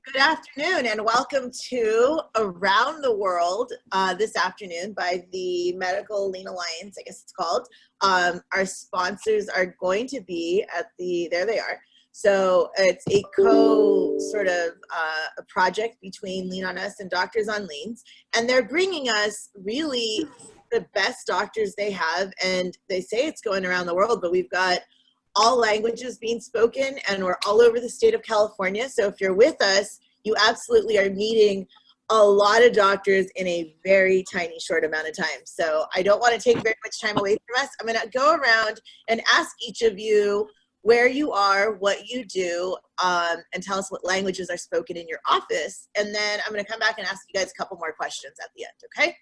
Good afternoon and welcome to Around the World this afternoon by the Medical Lean Alliance, I guess it's called. Our sponsors are going to be at there they are. So it's a a project between Lean On Us and Doctors on Leans. And they're bringing us really the best doctors they have. And they say it's going around the world, but we've got all languages being spoken, and we're all over the state of California. So if you're with us, you absolutely are meeting a lot of doctors in a very tiny, short amount of time. So I don't want to take very much time away from us. I'm going to go around and ask each of you where you are, what you do, and tell us what languages are spoken in your office. And then I'm going to come back and ask you guys a couple more questions at the end, okay?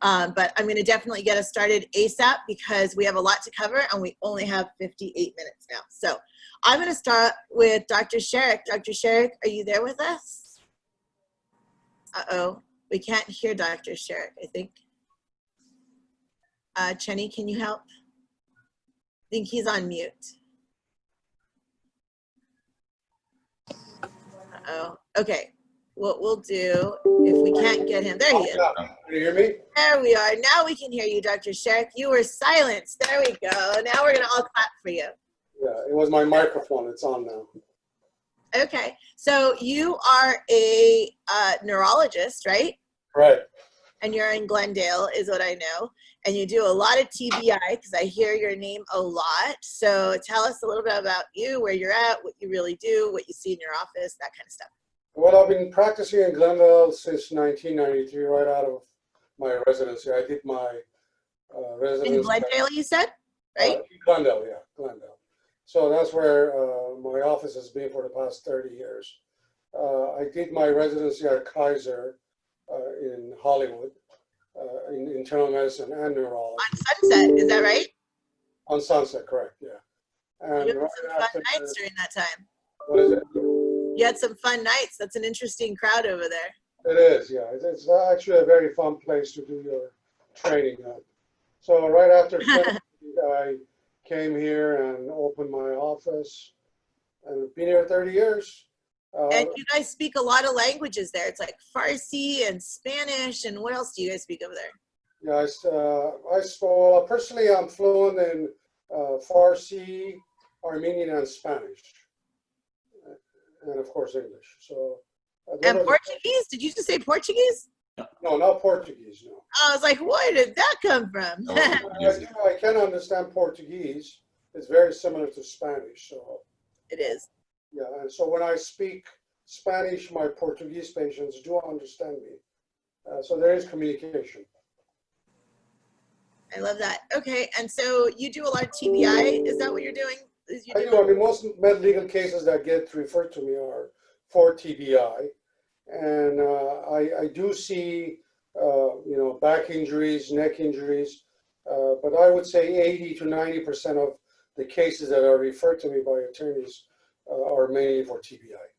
But I'm going to definitely get us started ASAP because we have a lot to cover and we only have 58 minutes now. So I'm going to start with Dr. Sherrick. Dr. Sherrick, are you there with us? Uh-oh, we can't hear Dr. Sherrick, I think. Chenny, can you help? I think he's on mute. Uh-oh, okay. What we'll do, if we can't get him, there he is. Can you hear me? There we are. Now we can hear you, Dr. Sherrick. You were silenced. There we go. Now we're going to all clap for you. Yeah, it was my microphone. It's on now. Okay. So you are a neurologist, right? Right. And you're in Glendale, is what I know. And you do a lot of TBI because I hear your name a lot. So tell us a little bit about you, where you're at, what you really do, what you see in your office, that kind of stuff. Well, I've been practicing in Glendale since 1993, right out of my residency. I did my residency. In Glendale, you said, right? Glendale, yeah, Glendale. So that's where my office has been for the past 30 years. I did my residency at Kaiser in Hollywood, in internal medicine and neurology. On Sunset, is that right? On Sunset, correct, yeah. And You had right some after fun nights during that time. What is it? You had some fun nights. That's an interesting crowd over there. It is, yeah. It's actually a very fun place to do your training at. So right after I came here and opened my office, and I've been here 30 years. And you guys speak a lot of languages there. It's like Farsi and Spanish, and what else do you guys speak over there? Yeah, personally, I'm fluent in Farsi, Armenian, and Spanish, and of course English. So. And Portuguese? Did you just say Portuguese? No, not Portuguese, no. I was like, where did that come from? I can understand Portuguese. It's very similar to Spanish. So it is. Yeah, and so when I speak Spanish, my Portuguese patients do understand me. So there is communication. I love that. Okay, and so you do a lot of TBI. Is that what you're doing? I do. I mean, most med legal cases that get referred to me are for TBI. And I do see, back injuries, neck injuries, but I would say 80 to 90% of the cases that are referred to me by attorneys are mainly for TBI.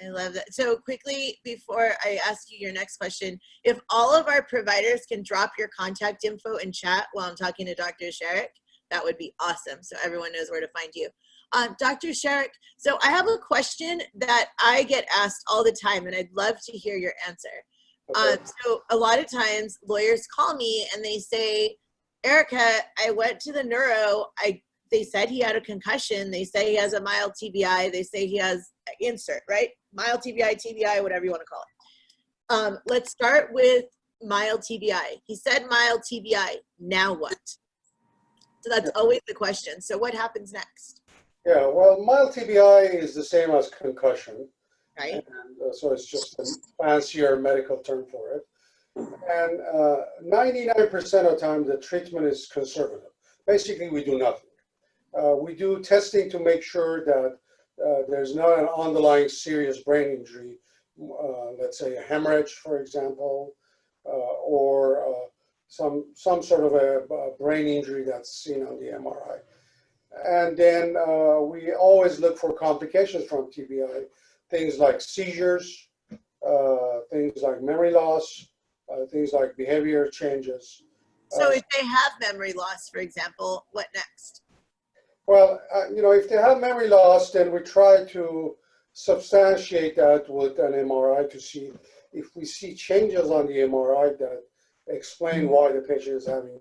I love that. So quickly, before I ask you your next question, if all of our providers can drop your contact info in chat while I'm talking to Dr. Sherrick, that would be awesome. So everyone knows where to find you. Dr. Sherrick, so I have a question that I get asked all the time, and I'd love to hear your answer. Okay. So a lot of times lawyers call me and they say, Erica, I went to the neuro. They said he had a concussion. They say he has a mild TBI. They say he has insert, right? Mild TBI, TBI, whatever you want to call it. Let's start with mild TBI. He said mild TBI. Now what? So that's always the question. So what happens next? Yeah, well, mild TBI is the same as concussion. Right. And, so it's just a fancier medical term for it. And 99% of the time, the treatment is conservative. Basically, we do nothing. We do testing to make sure that there's not an underlying serious brain injury, let's say a hemorrhage, for example, or some sort of a brain injury that's seen on the MRI. And then we always look for complications from TBI, things like seizures, things like memory loss, things like behavior changes. So if they have memory loss, for example, what next? Well, if they have memory loss, then we try to substantiate that with an MRI to see if we see changes on the MRI that explain why the patient is having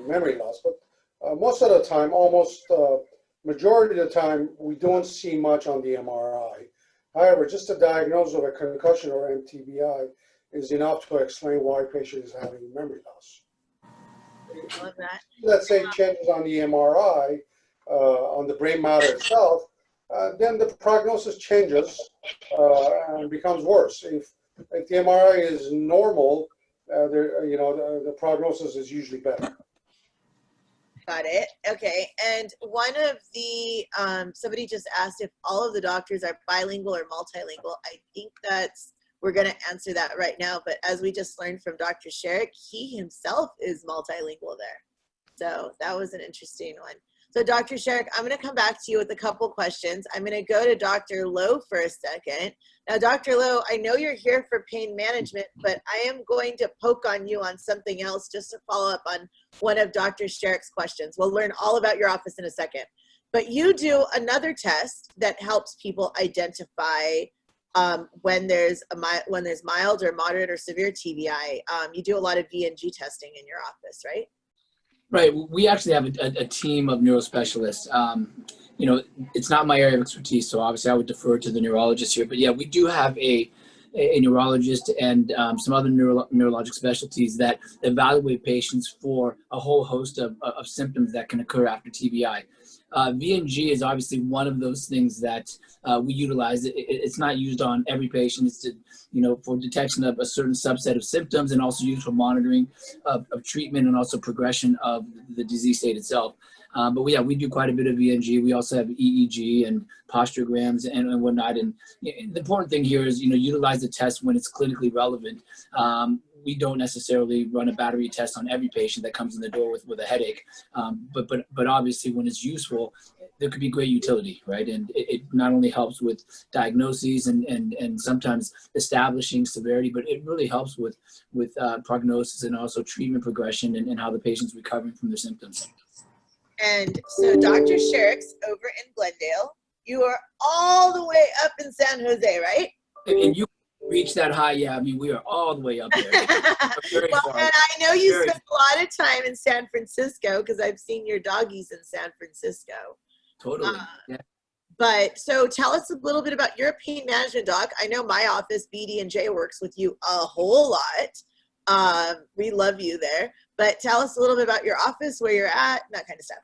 memory loss. But most of the time, almost majority of the time, we don't see much on the MRI. However, just a diagnosis of a concussion or MTBI is enough to explain why patient is having memory loss. I love that. Let's say changes on the MRI, on the brain matter itself, then the prognosis changes and becomes worse. If the MRI is normal, the prognosis is usually better. Got it. Okay. And one of the, somebody just asked if all of the doctors are bilingual or multilingual. I think we're going to answer that right now. But as we just learned from Dr. Sherrick, he himself is multilingual there. So that was an interesting one. So Dr. Sherrick, I'm going to come back to you with a couple questions. I'm going to go to Dr. Lowe for a second. Now, Dr. Lowe, I know you're here for pain management, but I am going to poke on you on something else just to follow up on one of Dr. Sherrick's questions. We'll learn all about your office in a second. But you do another test that helps people identify when there's mild or moderate or severe TBI. You do a lot of VNG testing in your office, right? Right. We actually have a team of neurospecialists. It's not my area of expertise, so obviously I would defer to the neurologist here. But yeah, we do have a neurologist and some other neurologic specialties that evaluate patients for a whole host of symptoms that can occur after TBI. VNG is obviously one of those things that we utilize. It's not used on every patient. It's for detection of a certain subset of symptoms, and also used for monitoring of treatment and also progression of the disease state itself. But we do quite a bit of VNG. We also have EEG and posturograms and whatnot. And the important thing here is, utilize the test when it's clinically relevant. We don't necessarily run a battery test on every patient that comes in the door with a headache. But obviously when it's useful, there could be great utility, right? And it not only helps with diagnoses and sometimes establishing severity, but it really helps with prognosis and also treatment progression and how the patient's recovering from their symptoms. And so Dr. Sherrick's over in Glendale. You are all the way up in San Jose, right? And you reach that high, yeah. I mean, we are all the way up there. Well, and I know you spend a lot of time in San Francisco because I've seen your doggies in San Francisco. Totally. Yeah. But so tell us a little bit about your pain management doc. I know my office, BD&J, works with you a whole lot. We love you there. But tell us a little bit about your office, where you're at, and that kind of stuff.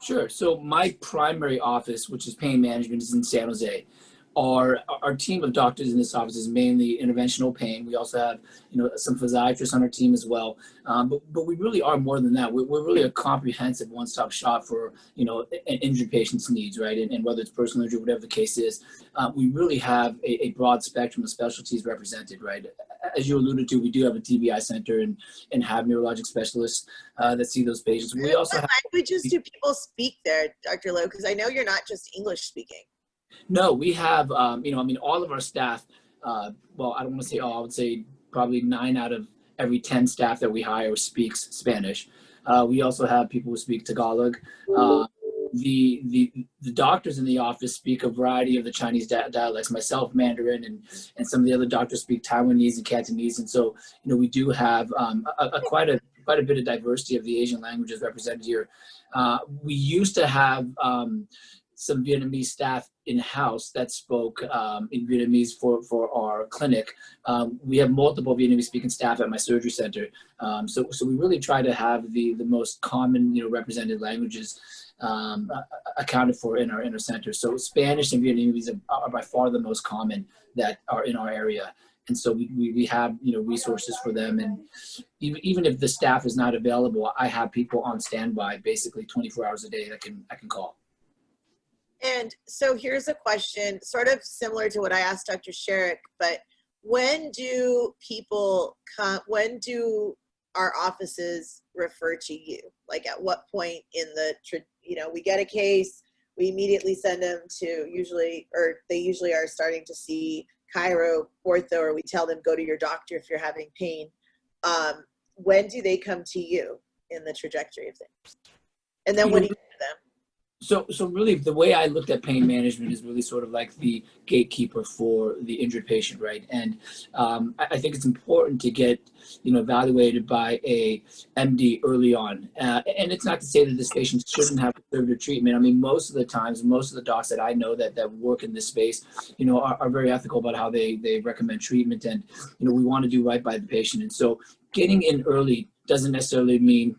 Sure. So my primary office, which is pain management, is in San Jose. Our team of doctors in this office is mainly interventional pain. We also have, some physiatrists on our team as well. But we really are more than that. We're really a comprehensive one-stop shop for, an injured patient's needs, right? And whether it's personal injury, whatever the case is, we really have a broad spectrum of specialties represented, right? As you alluded to, we do have a TBI center and have neurologic specialists that see those patients. We also have languages do people speak there, Dr. Lowe? Because I know you're not just English speaking. No, we have, all of our staff, well, I don't want to say all, I would say probably 9 out of every 10 staff that we hire speaks Spanish. We also have people who speak Tagalog. The doctors in the office speak a variety of the Chinese dialects, myself, Mandarin, and some of the other doctors speak Taiwanese and Cantonese. And so, we do have quite a bit of diversity of the Asian languages represented here. We used to have some Vietnamese staff in-house that spoke in Vietnamese for our clinic. We have multiple Vietnamese speaking staff at my surgery center. So we really try to have the most common, represented languages accounted for in our center. So Spanish and Vietnamese are by far the most common that are in our area. And so we have, resources for them. And even if the staff is not available, I have people on standby basically 24 hours a day that I can call. And so here's a question, sort of similar to what I asked Dr. Sherrick, but when do our offices refer to you? Like at what point in we get a case, we immediately send them to they usually are starting to see chiro, ortho, or we tell them go to your doctor if you're having pain. When do they come to you in the trajectory of things? And then what do you do to them? So really, the way I looked at pain management is really sort of like the gatekeeper for the injured patient, right? And I think it's important to get, evaluated by a MD early on. And it's not to say that this patient shouldn't have conservative treatment. I mean, most of the times, most of the docs that I know that work in this space, are very ethical about how they recommend treatment, and we want to do right by the patient. And so, getting in early doesn't necessarily mean,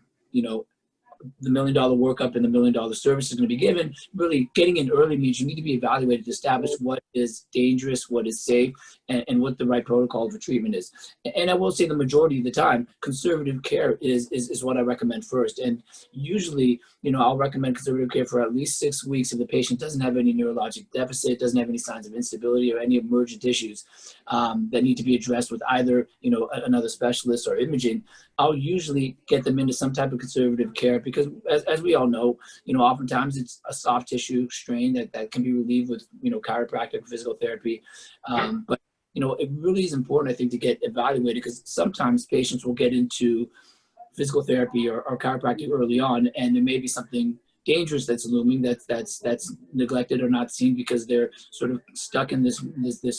the $1 million workup and the $1 million service is going to be given. Really, getting in early means you need to be evaluated to establish what is dangerous, what is safe, and what the right protocol for treatment is. And I will say the majority of the time, conservative care is what I recommend first. And usually, I'll recommend conservative care for at least 6 weeks if the patient doesn't have any neurologic deficit, doesn't have any signs of instability or any emergent issues that need to be addressed with either, another specialist or imaging. I'll usually get them into some type of conservative care because, as we all know, oftentimes it's a soft tissue strain that can be relieved with, chiropractic, physical therapy. But it really is important, I think, to get evaluated because sometimes patients will get into physical therapy or chiropractic early on, and there may be something dangerous that's looming that's neglected or not seen because they're sort of stuck in this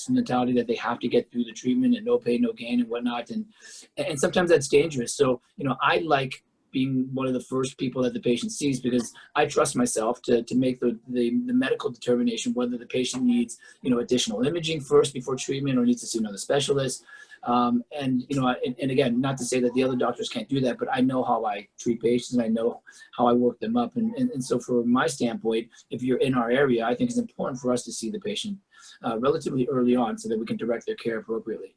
mentality that they have to get through the treatment and no pain, no gain and whatnot. And sometimes that's dangerous. So, I like being one of the first people that the patient sees because I trust myself to make the medical determination whether the patient needs, additional imaging first before treatment or needs to see another specialist. And again, not to say that the other doctors can't do that, but I know how I treat patients and I know how I work them up. And so from my standpoint, if you're in our area, I think it's important for us to see the patient relatively early on so that we can direct their care appropriately.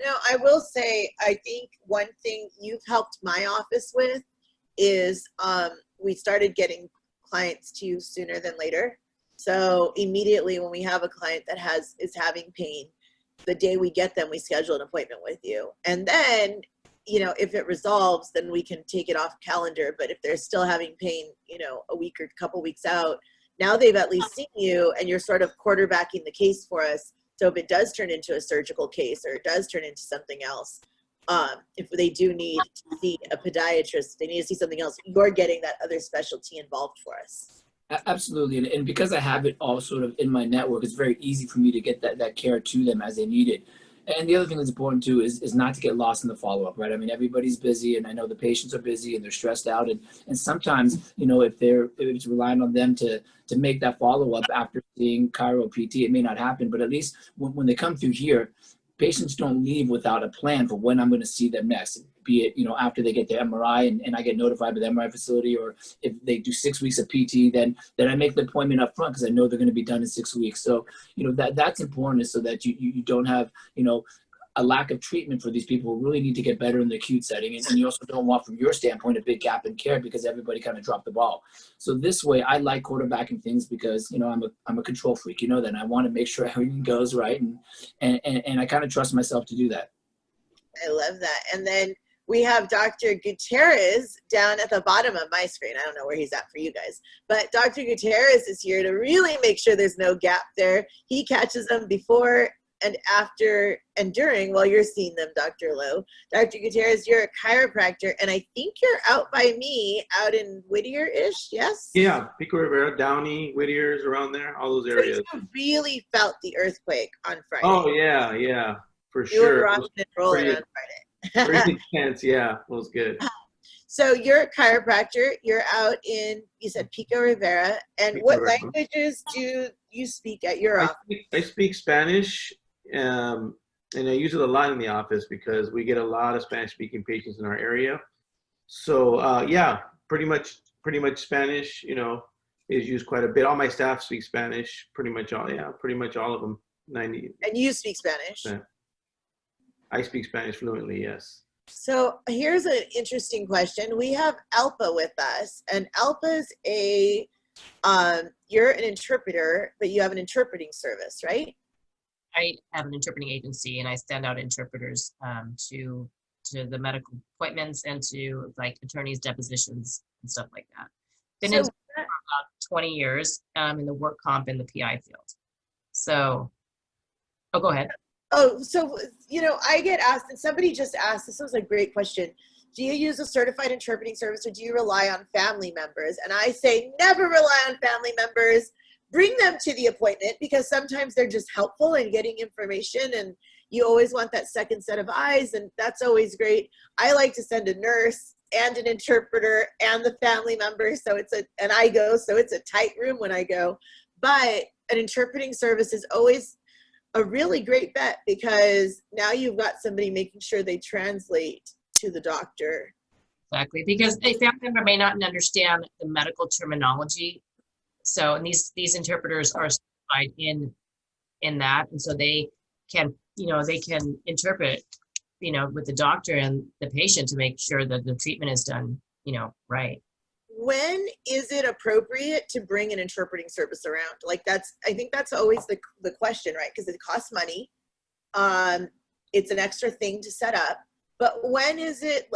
Now, I will say, I think one thing you've helped my office with is we started getting clients to you sooner than later. So immediately when we have a client that is having pain, the day we get them, we schedule an appointment with you. And then, if it resolves, then we can take it off calendar. But if they're still having pain, a week or a couple weeks out, now they've at least seen you and you're sort of quarterbacking the case for us. So if it does turn into a surgical case or it does turn into something else, if they do need to see a podiatrist, they need to see something else, you're getting that other specialty involved for us. Absolutely. And because I have it all sort of in my network, it's very easy for me to get that care to them as they need it. And the other thing that's important too is not to get lost in the follow-up, right? I mean, everybody's busy and I know the patients are busy and they're stressed out. And sometimes, if it's relying on them to make that follow-up after seeing chiro PT, it may not happen, but at least when they come through here, patients don't leave without a plan for when I'm going to see them next, be it, after they get their MRI and I get notified by the MRI facility, or if they do 6 weeks of PT, then I make the appointment up front because I know they're going to be done in 6 weeks. So, that's important so that you don't have, a lack of treatment for these people who really need to get better in the acute setting. And you also don't want, from your standpoint, a big gap in care because everybody kind of dropped the ball. So this way, I like quarterbacking things because, I'm a control freak, that, and I want to make sure everything goes right. And I kind of trust myself to do that. I love that. And then we have Dr. Gutierrez down at the bottom of my screen. I don't know where he's at for you guys, but Dr. Gutierrez is here to really make sure there's no gap there. He catches them before and after and during while you're seeing them, Dr. Lowe. Dr. Gutierrez, you're a chiropractor, and I think you're out by me, out in Whittier-ish, yes? Yeah, Pico Rivera, Downey, Whittier's around there, all those areas. So you really felt the earthquake on Friday. Oh, yeah, for you were sure. rocking and rolling on Friday. Pretty intense, yeah, it was good. So you're a chiropractor, you're out in, you said Pico Rivera, and Pico what Rivera. languages do you speak at your office? I speak Spanish, and I use it a lot in the office because we get a lot of Spanish-speaking patients in our area. So yeah, pretty much Spanish, is used quite a bit. All my staff speak Spanish, pretty much all of them. 90. And you speak Spanish? I speak Spanish fluently, yes. So here's an interesting question. We have Alpa with us, and Alpa's you're an interpreter, but you have an interpreting service, right? I have an interpreting agency, and I send out interpreters to the medical appointments and to like attorneys' depositions and stuff like that. Been in for about 20 years in the work comp in the PI field. So, go ahead. Oh, so, I get asked, and somebody just asked, this was a great question. do you use a certified interpreting service or do you rely on family members? And I say never rely on family members. Bring them to the appointment because sometimes they're just helpful in getting information, and you always want that second set of eyes, and that's always great. I like to send a nurse and an interpreter and the family member, so it's a tight room when I go. But an interpreting service is always a really great bet because now you've got somebody making sure they translate to the doctor. Exactly, because a family member may not understand the medical terminology. So, and these interpreters are certified in that, and so they can interpret, with the doctor and the patient to make sure that the treatment is done, right. When is it appropriate to bring an interpreting service around? Like I think that's always the question, right? Because it costs money. It's an extra thing to set up. But when is it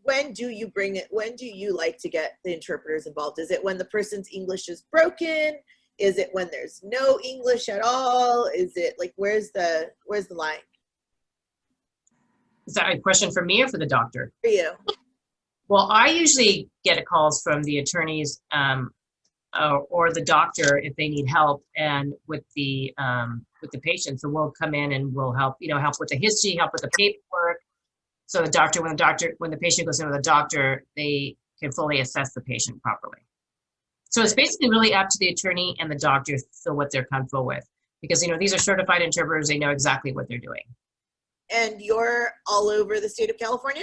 when do you bring it? When do you like to get the interpreters involved? Is it when the person's English is broken? Is it when there's no English at all? Is it where's the line? Is that a question for me or for the doctor? For you. Well, I usually get calls from the attorneys or the doctor if they need help, and with the patient. So we'll come in and we'll help with the history, help with the paperwork. So when the patient goes in with a doctor, they can fully assess the patient properly. So it's basically really up to the attorney and the doctor to feel what they're comfortable with, because these are certified interpreters. They know exactly what they're doing. And you're all over the state of California?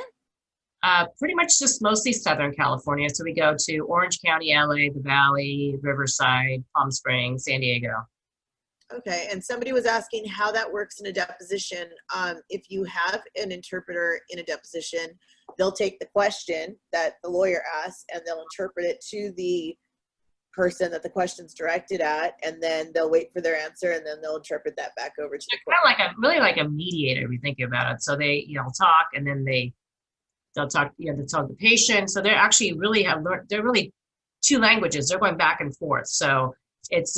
Pretty much just mostly Southern California. So we go to Orange County, LA, the Valley, Riverside, Palm Springs, San Diego. Okay, and somebody was asking how that works in a deposition. If you have an interpreter in a deposition, they'll take the question that the lawyer asks and they'll interpret it to the person that the question's directed at, and then they'll wait for their answer, and then they'll interpret that back over to the court. Kind of really like a mediator, if you think about it. So they, talk, and then they'll talk, they'll talk to the patient. So they're actually really they're really two languages. They're going back and forth. So it's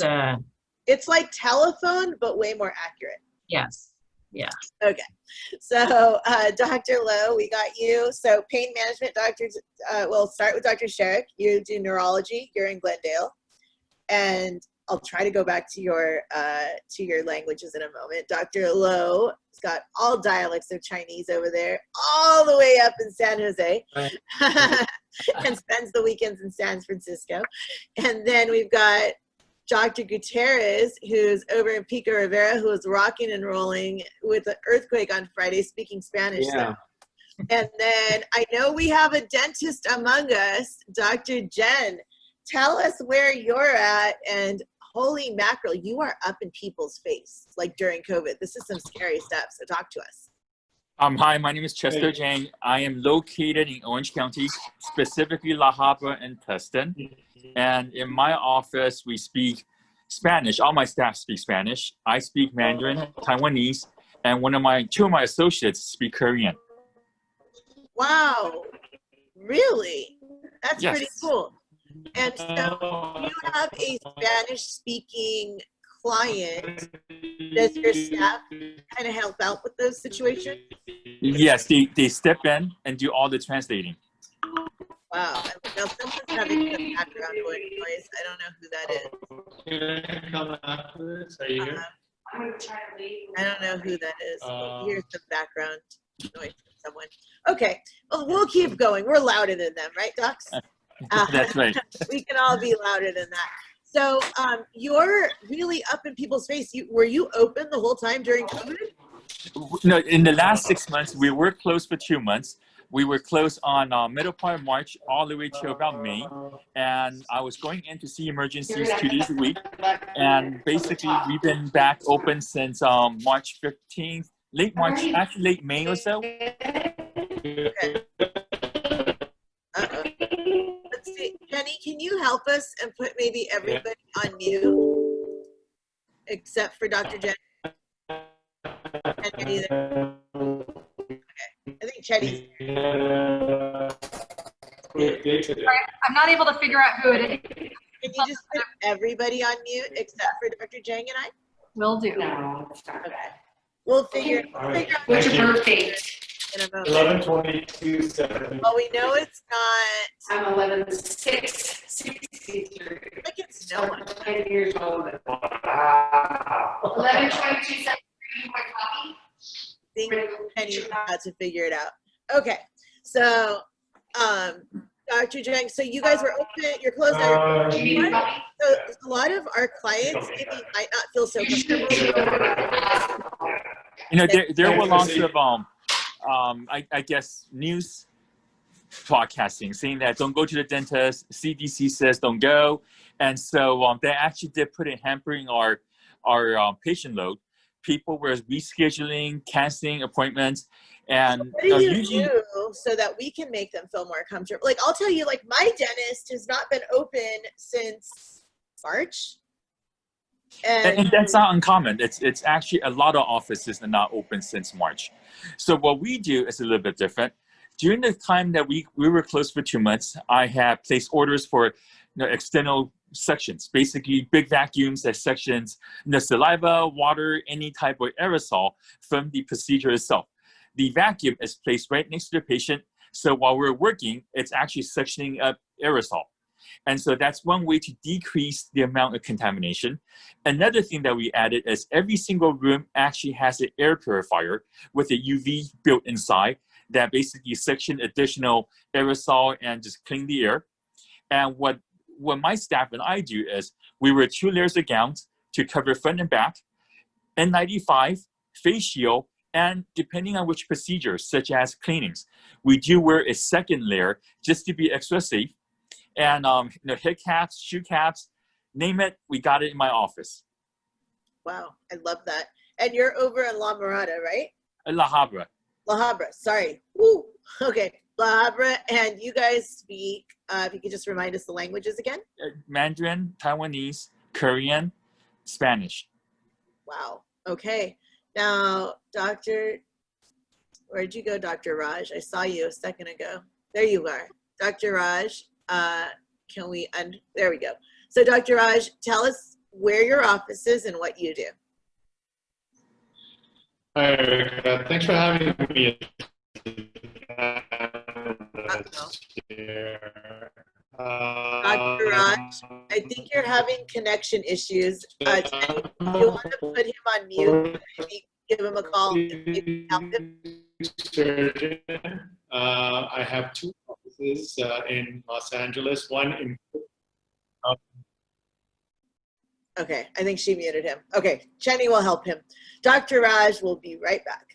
like telephone, but way more accurate. Yes. Yeah. Okay. So, Dr. Lowe, we got you. So pain management doctors, we'll start with Dr. Sherrick. You do neurology. You're in Glendale. And I'll try to go back to your languages in a moment. Dr. Lowe has got all dialects of Chinese over there, all the way up in San Jose, right. And spends the weekends in San Francisco. And then we've got Dr. Gutierrez, who's over in Pico Rivera, who is rocking and rolling with an earthquake on Friday, speaking Spanish. Yeah. So. And then I know we have a dentist among us, Dr. Jen. Tell us where you're at, and holy mackerel, you are up in people's face, like during COVID. This is some scary stuff, so talk to us. Hi, my name is Chester Jang. I am located in Orange County, specifically La Habra and Tustin. And in my office, we speak Spanish. All my staff speak Spanish. I speak Mandarin, Taiwanese, and two of my associates speak Korean. Wow, really? That's Yes. Pretty cool. And so you have a Spanish-speaking client. Does your staff kind of help out with those situations? Yes, they step in and do all the translating. Wow. Now someone's having some background noise. I don't know who that is. Can I come after this? Are you here? I don't know who that is. Here's some background noise from someone. Okay. Well, we'll keep going. We're louder than them, right, docs? That's right. We can all be louder than that. So you're really up in people's face. Were you open the whole time during COVID? No, in the last 6 months, we were closed for 2 months. We were closed on middle part of March all the way to about May. And I was going in to see emergencies 2 days a week. And basically, we've been back open since March 15th, late March, actually late May or so. Okay. Let's see. Jenny, can you help us and put maybe everybody on mute? Except for Dr. Jen. Can't hear you there. Okay. I think Chetty's I'm not able to figure out who it is. Can you just put everybody on mute except for Dr. Jang and I? Will do. Okay. We'll figure out. What's your birth date? in a moment. 11/22/70. Well, we know it's not. I'm 11/6/63. Like it's no one. 10 years old. Wow. 11/22/73. My copy. Think Penny had to figure it out. Okay, so Dr. Jang, so you guys were open, you're closed now. Do you need a copy? So a lot of our clients maybe might not feel so comfortable. You know, there were lots of I guess news podcasting saying that don't go to the dentist. CDC says don't go, and so they actually did put a hampering our patient load. People were rescheduling, canceling appointments, and What do you usually do so that we can make them feel more comfortable? Like I'll tell you, like my dentist has not been open since March. and that's not uncommon. It's actually a lot of offices are not open since March. So what we do is a little bit different. During the time that we were closed for 2 months, I had placed orders for external sections, basically big vacuums that sections saliva, water, any type of aerosol from the procedure itself. The vacuum is placed right next to the patient, so while we're working, it's actually sectioning up aerosol. And so that's one way to decrease the amount of contamination. Another thing that we added is every single room actually has an air purifier with a UV built inside that basically section additional aerosol and just clean the air. And what my staff and I do is we wear 2 layers of gowns to cover front and back, N95, face shield, and depending on which procedure, such as cleanings, we do wear a second layer just to be extra safe. And head caps, shoe caps, name it, we got it in my office. Wow, I love that. And you're over in La Mirada, right? La Habra. La Habra, sorry. Woo. Okay, La Habra, and you guys speak, if you could just remind us the languages again. Mandarin, Taiwanese, Korean, Spanish. Wow, okay. Now, where'd you go, Dr. Raj? I saw you a second ago. There you are. Dr. Raj, there we go. So Dr. Raj, tell us where your office is and what you do. Hi, Erica. Thanks for having me. Dr. Raj, I think you're having connection issues. Jenny, you want to put him on mute? Maybe give him a call and maybe help him? Surgeon. I have 2 offices in Los Angeles, one in Okay, I think she muted him. Okay, Jenny will help him. Dr. Raj will be right back.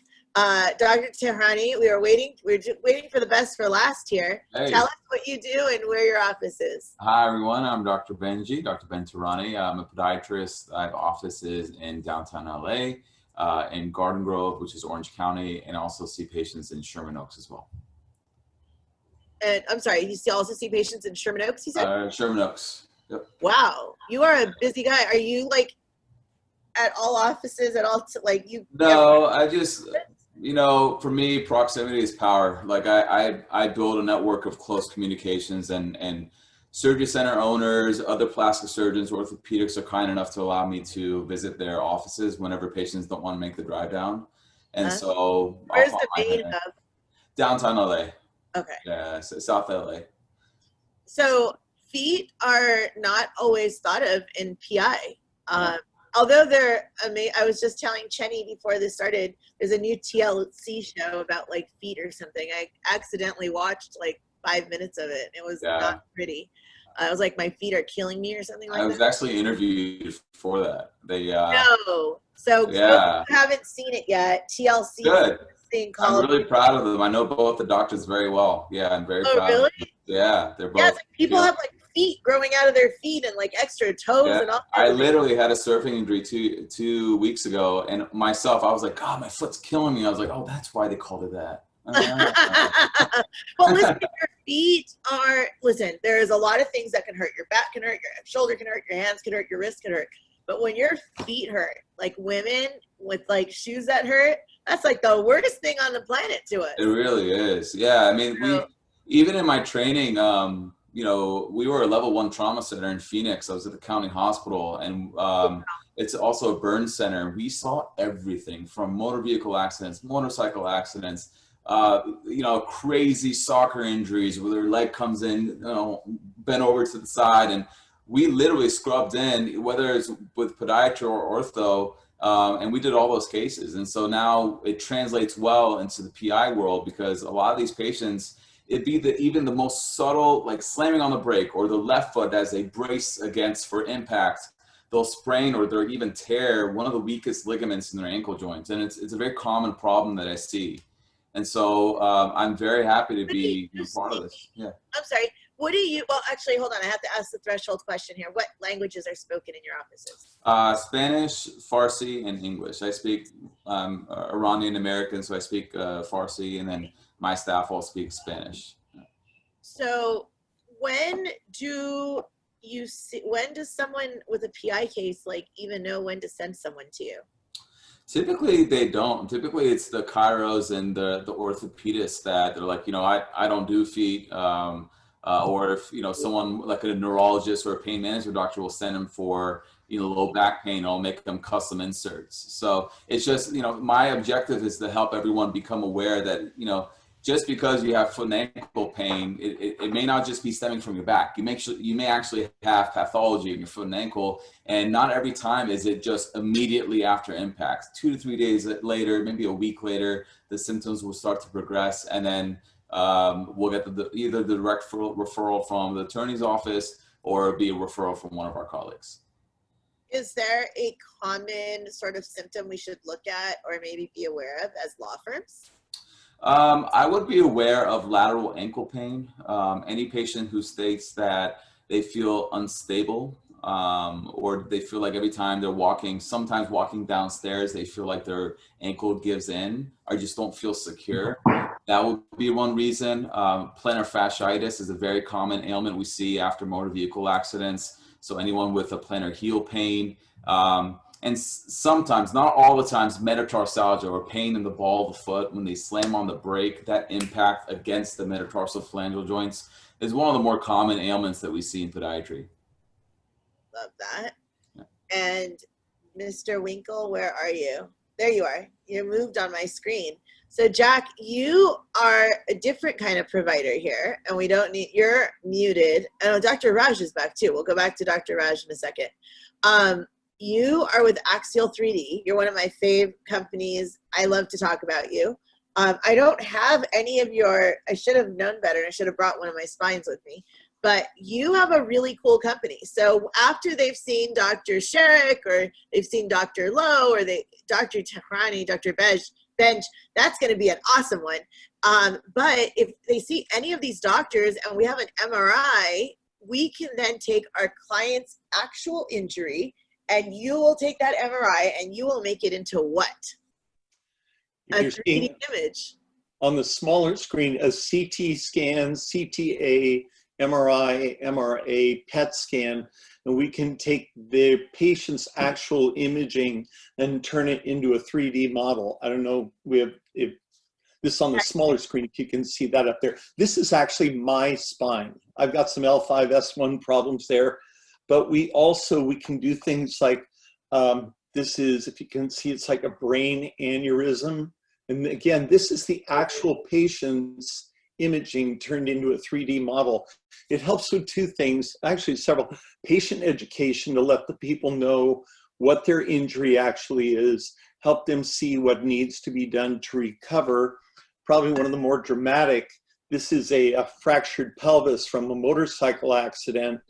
Dr. Tehrani, we're waiting for the best for last here. Hey. Tell us what you do and where your office is. Hi, everyone. I'm Dr. Benji, Dr. Ben Tehrani. I'm a podiatrist. I have offices in downtown LA, in Garden Grove, which is Orange County, and also see patients in Sherman Oaks as well. And I'm sorry, you also see patients in Sherman Oaks, you said? Sherman Oaks. Yep. Wow, you are a busy guy. Are you like at all offices at all? No, I just, for me, proximity is power. Like I build a network of close communications, and surgery center owners, other plastic surgeons, orthopedics are kind enough to allow me to visit their offices whenever patients don't want to make the drive down. And so where's the main hub? Downtown LA. Okay. Yeah, South LA. So feet are not always thought of in PI. Although I was just telling Chenny before this started, there's a new TLC show about like feet or something. I accidentally watched like 5 minutes of it. It was not pretty. I was like, my feet are killing me or something like that. I was actually interviewed for that. No. So yeah. if you haven't seen it yet, TLC. Good. Thing called. I'm really proud of them. I know both the doctors very well. Yeah, I'm very proud. Really? Of them. Yeah, they're both. Yeah, it's like people have like feet growing out of their feet and like extra toes and all. I literally had a surfing injury two weeks ago, and myself, I was like, God, my foot's killing me. I was like, oh, that's why they called it that. But listen, your feet are, there's a lot of things that can hurt. Your back can hurt, your shoulder can hurt, your hands can hurt, your wrist can hurt. But when your feet hurt, like women with like shoes that hurt, that's like the worst thing on the planet to us. It really is. Yeah, I mean, even in my training, we were a level 1 trauma center in Phoenix. I was at the county hospital, and it's also a burn center. We saw everything from motor vehicle accidents, motorcycle accidents, crazy soccer injuries where their leg comes in, bent over to the side. And we literally scrubbed in, whether it's with podiatry or ortho, and we did all those cases. And so now it translates well into the PI world, because a lot of these patients, it'd be even the most subtle, like slamming on the brake or the left foot as they brace against for impact, they'll sprain or they'll even tear one of the weakest ligaments in their ankle joints. And it's a very common problem that I see. And so I'm very happy to be part of this. Yeah. I'm sorry. Well, actually, hold on. I have to ask the threshold question here. What languages are spoken in your offices? Spanish, Farsi, and English. I speak Iranian American, so I speak Farsi, and then my staff all speak Spanish. So when does someone with a PI case even know when to send someone to you? Typically they don't. Typically it's the chiros and the orthopedists that they're like, I don't do feet. Or if, someone like a neurologist or a pain management doctor will send them for, low back pain, I'll make them custom inserts. So it's just, my objective is to help everyone become aware that, just because you have foot and ankle pain, it may not just be stemming from your back. You may actually have pathology in your foot and ankle, and not every time is it just immediately after impact. 2 to 3 days later, maybe a week later, the symptoms will start to progress, and then we'll get either the direct referral from the attorney's office or be a referral from one of our colleagues. Is there a common sort of symptom we should look at or maybe be aware of as law firms? I would be aware of lateral ankle pain. Any patient who states that they feel unstable, or they feel like every time they're sometimes walking downstairs, they feel like their ankle gives in or just don't feel secure. That would be one reason. Plantar fasciitis is a very common ailment we see after motor vehicle accidents. So anyone with a plantar heel pain, and sometimes, not all the times, metatarsalgia or pain in the ball of the foot when they slam on the brake, that impact against the metatarsal phalangeal joints is one of the more common ailments that we see in podiatry. Love that. Yeah. And Mr. Winkle, where are you? There you are. You moved on my screen. So Jack, you are a different kind of provider here, and you're muted. Oh, Dr. Raj is back too. We'll go back to Dr. Raj in a second. You are with Axial 3D. You're one of my fave companies. I love to talk about you. I don't have any of I should have known better. I should have brought one of my spines with me. But you have a really cool company. So after they've seen Dr. Sherrick, or they've seen Dr. Lowe, or Dr. Tehrani, Dr. Bench, that's going to be an awesome one. But if they see any of these doctors and we have an MRI, we can then take our client's actual injury, and you will take that MRI and you will make it into what? A 3D image. On the smaller screen, a CT scan, CTA, MRI, MRA, PET scan, and we can take the patient's actual imaging and turn it into a 3D model. I don't know if this on the smaller screen, if you can see that up there. This is actually my spine. I've got some L5-S1 problems there, but we can do things like, this is, if you can see, it's like a brain aneurysm. And again, this is the actual patient's imaging turned into a 3D model. It helps with two things, actually several: patient education to let the people know what their injury actually is, help them see what needs to be done to recover. Probably one of the more dramatic, this is a fractured pelvis from a motorcycle accident.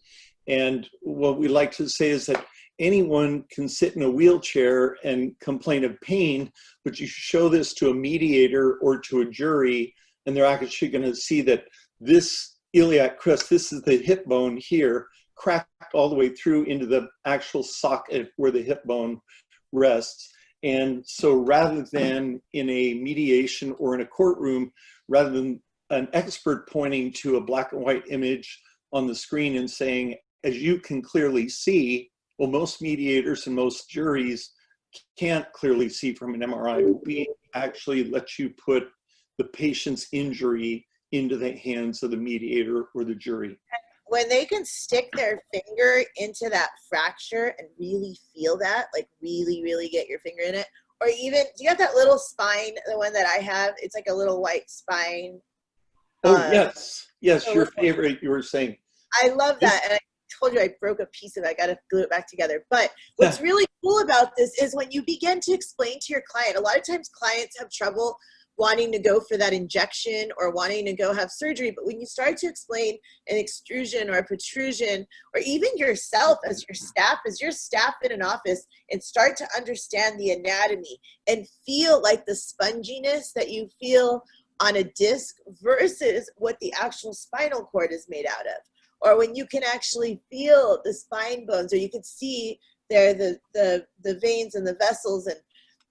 And what we like to say is that anyone can sit in a wheelchair and complain of pain, but you show this to a mediator or to a jury, and they're actually going to see that this iliac crest, this is the hip bone here, cracked all the way through into the actual socket where the hip bone rests. And so rather than in a mediation or in a courtroom, rather than an expert pointing to a black and white image on the screen and saying, as you can clearly see, well, most mediators and most juries can't clearly see from an MRI. We actually let you put the patient's injury into the hands of the mediator or the jury. When they can stick their finger into that fracture and really feel that, like really, really get your finger in it, or even, do you have that little spine, the one that I have? It's like a little white spine. Oh, yes. Yes, a your little- favorite, you were saying. I love that. And I told you I broke a piece of it. I got to glue it back together. But what's really cool about this is when you begin to explain to your client, a lot of times clients have trouble wanting to go for that injection or wanting to go have surgery. But when you start to explain an extrusion or a protrusion, or even yourself as your staff in an office, and start to understand the anatomy and feel like the sponginess that you feel on a disc versus what the actual spinal cord is made out of. Or when you can actually feel the spine bones, or you can see there the veins and the vessels, and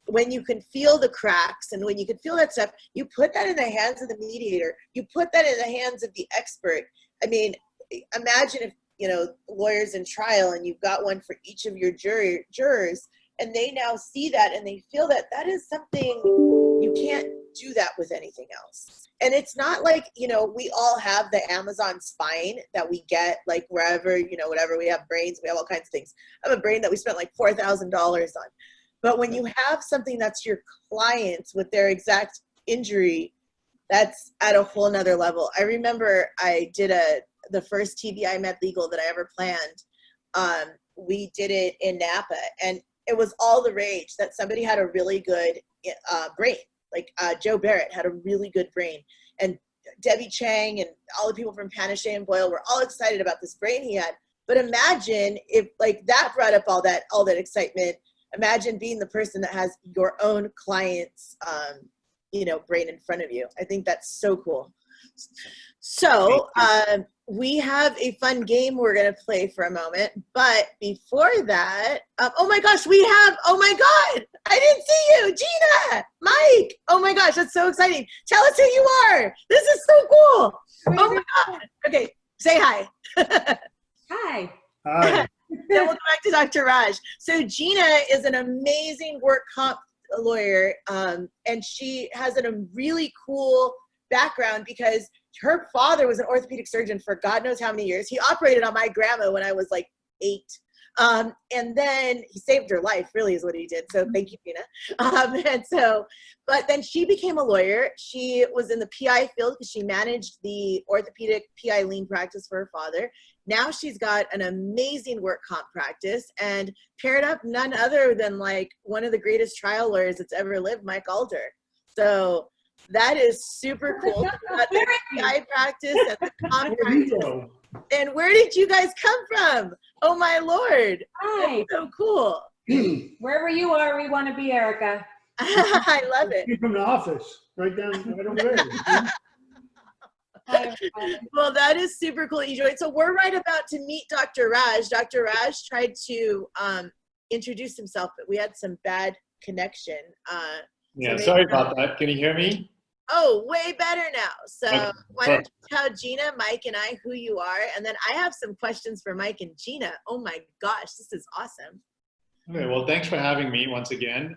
when you can feel the cracks and when you can feel that stuff, you put that in the hands of the mediator. You put that in the hands of the expert. I mean, imagine if, you know, lawyers in trial and you've got one for each of your jurors, and they now see that and they feel that that is something, you can't do that with anything else. And it's not like, you know, we all have the Amazon spine that we get like wherever, you know, whatever, we have brains, we have all kinds of things. I have a brain that we spent like $4,000 on. But when you have something that's your client with their exact injury, that's at a whole nother level. I remember I did the first TBI Med Legal that I ever planned. We did it in Napa, and it was all the rage that somebody had a really good brain. Like Joe Barrett had a really good brain, and Debbie Chang and all the people from Panache and Boyle were all excited about this brain he had. But imagine if like that brought up all that excitement. Imagine being the person that has your own client's, you know, brain in front of you. I think that's so cool. So we have a fun game we're going to play for a moment. But before that, oh my gosh, we have, oh my God, I didn't see you, Gina, Mike. Oh my gosh, that's so exciting. Tell us who you are. This is so cool. Oh my God. Okay, say hi. Hi. Hi. Then we'll go back to Dr. Raj. So Gina is an amazing work comp lawyer, and she has a really cool background because her father was an orthopedic surgeon for God knows how many years. He operated on my grandma when I was like 8. And then he saved her life, really is what he did. So thank you, Gina. But then she became a lawyer. She was in the PI field because she managed the orthopedic PI lien practice for her father. Now she's got an amazing work comp practice and paired up none other than like one of the greatest trial lawyers that's ever lived, Mike Alder. So that is super cool. The PI practice and the comp practice. And where did you guys come from? Oh my Lord. Hi. That's so cool. Wherever you are, we want to be, Erica. I love it. From the office, right over there. Well, that is super cool. You joined. So we're right about to meet Dr. Raj. Dr. Raj tried to introduce himself, but we had some bad connection. Yeah, sorry about that. Can you hear me? Oh, way better now. So Okay. why don't you tell Gina, Mike, and I who you are, and then I have some questions for Mike and Gina. Oh my gosh, this is awesome. Okay, well, thanks for having me once again.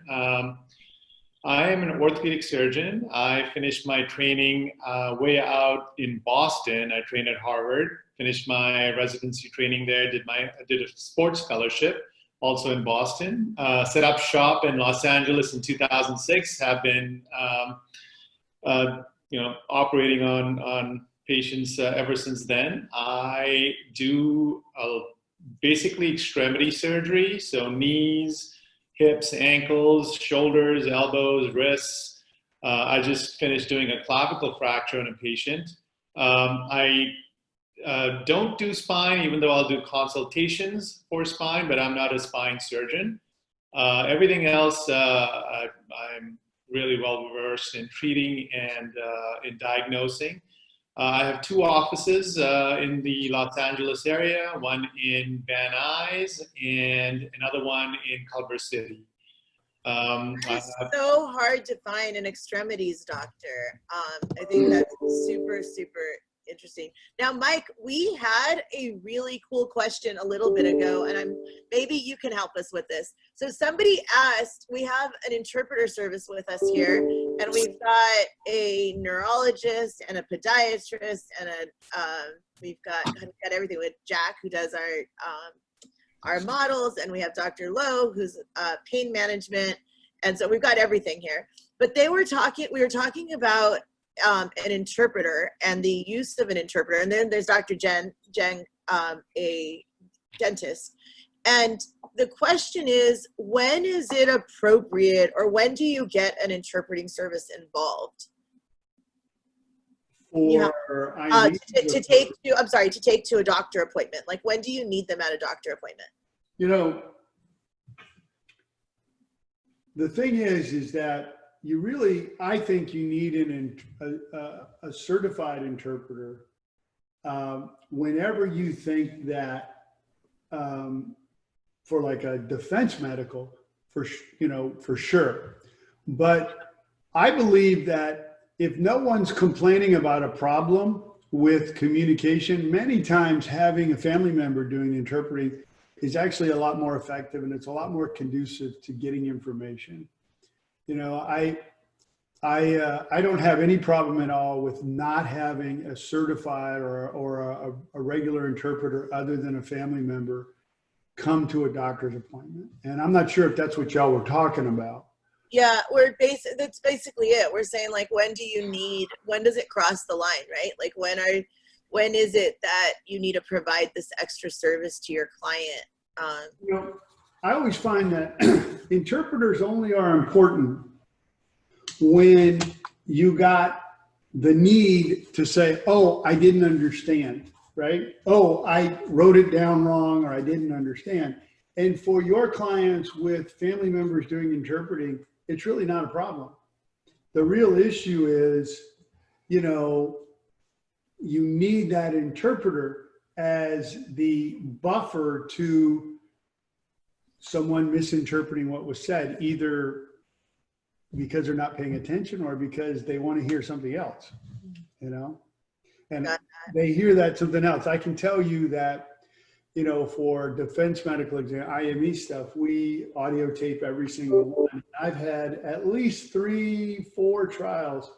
I am an orthopedic surgeon. I finished my training way out in Boston. I trained at Harvard, finished my residency training there, did a sports fellowship also in Boston, set up shop in Los Angeles in 2006, have been operating on patients ever since then. I do basically extremity surgery, so knees, hips, ankles, shoulders, elbows, wrists. I just finished doing a clavicle fracture on a patient. I don't do spine, even though I'll do consultations for spine, but I'm not a spine surgeon. Everything else, I'm really well versed in treating and in diagnosing. I have 2 offices in the Los Angeles area, one in Van Nuys and another one in Culver City. It's so hard to find an extremities doctor. I think that's super, super interesting. Now, Mike, we had a really cool question a little bit ago, and maybe you can help us with this. So somebody asked, we have an interpreter service with us here, and we've got a neurologist and a podiatrist, and we've got everything with Jack, who does our models, and we have Dr. Lowe, who's pain management, And so we've got everything here. But we were talking about an interpreter and the use of an interpreter. And then there's Dr. Jen, a dentist. And the question is, when is it appropriate, or when do you get an interpreting service involved? For to take to a doctor appointment. Like, when do you need them at a doctor appointment? You know, the thing is that you really, I think you need a certified interpreter whenever you think that for like a defense medical, for sure. But I believe that if no one's complaining about a problem with communication, many times having a family member doing the interpreting is actually a lot more effective, and it's a lot more conducive to getting information. You know, I don't have any problem at all with not having a certified or a regular interpreter other than a family member come to a doctor's appointment. And I'm not sure if that's what y'all were talking about. Yeah, that's basically it. We're saying, like, when does it cross the line, right? Like, when is it that you need to provide this extra service to your client? You know, I always find that interpreters only are important when you got the need to say, oh, I didn't understand, right? Oh, I wrote it down wrong, or I didn't understand. And for your clients with family members doing interpreting, it's really not a problem. The real issue is, you know, you need that interpreter as the buffer to someone misinterpreting what was said, either because they're not paying attention or because they want to hear something else, you know? And they hear that something else. I can tell you that, you know, for defense medical exam, IME stuff, we audio tape every single one. I've had at least 3-4 trials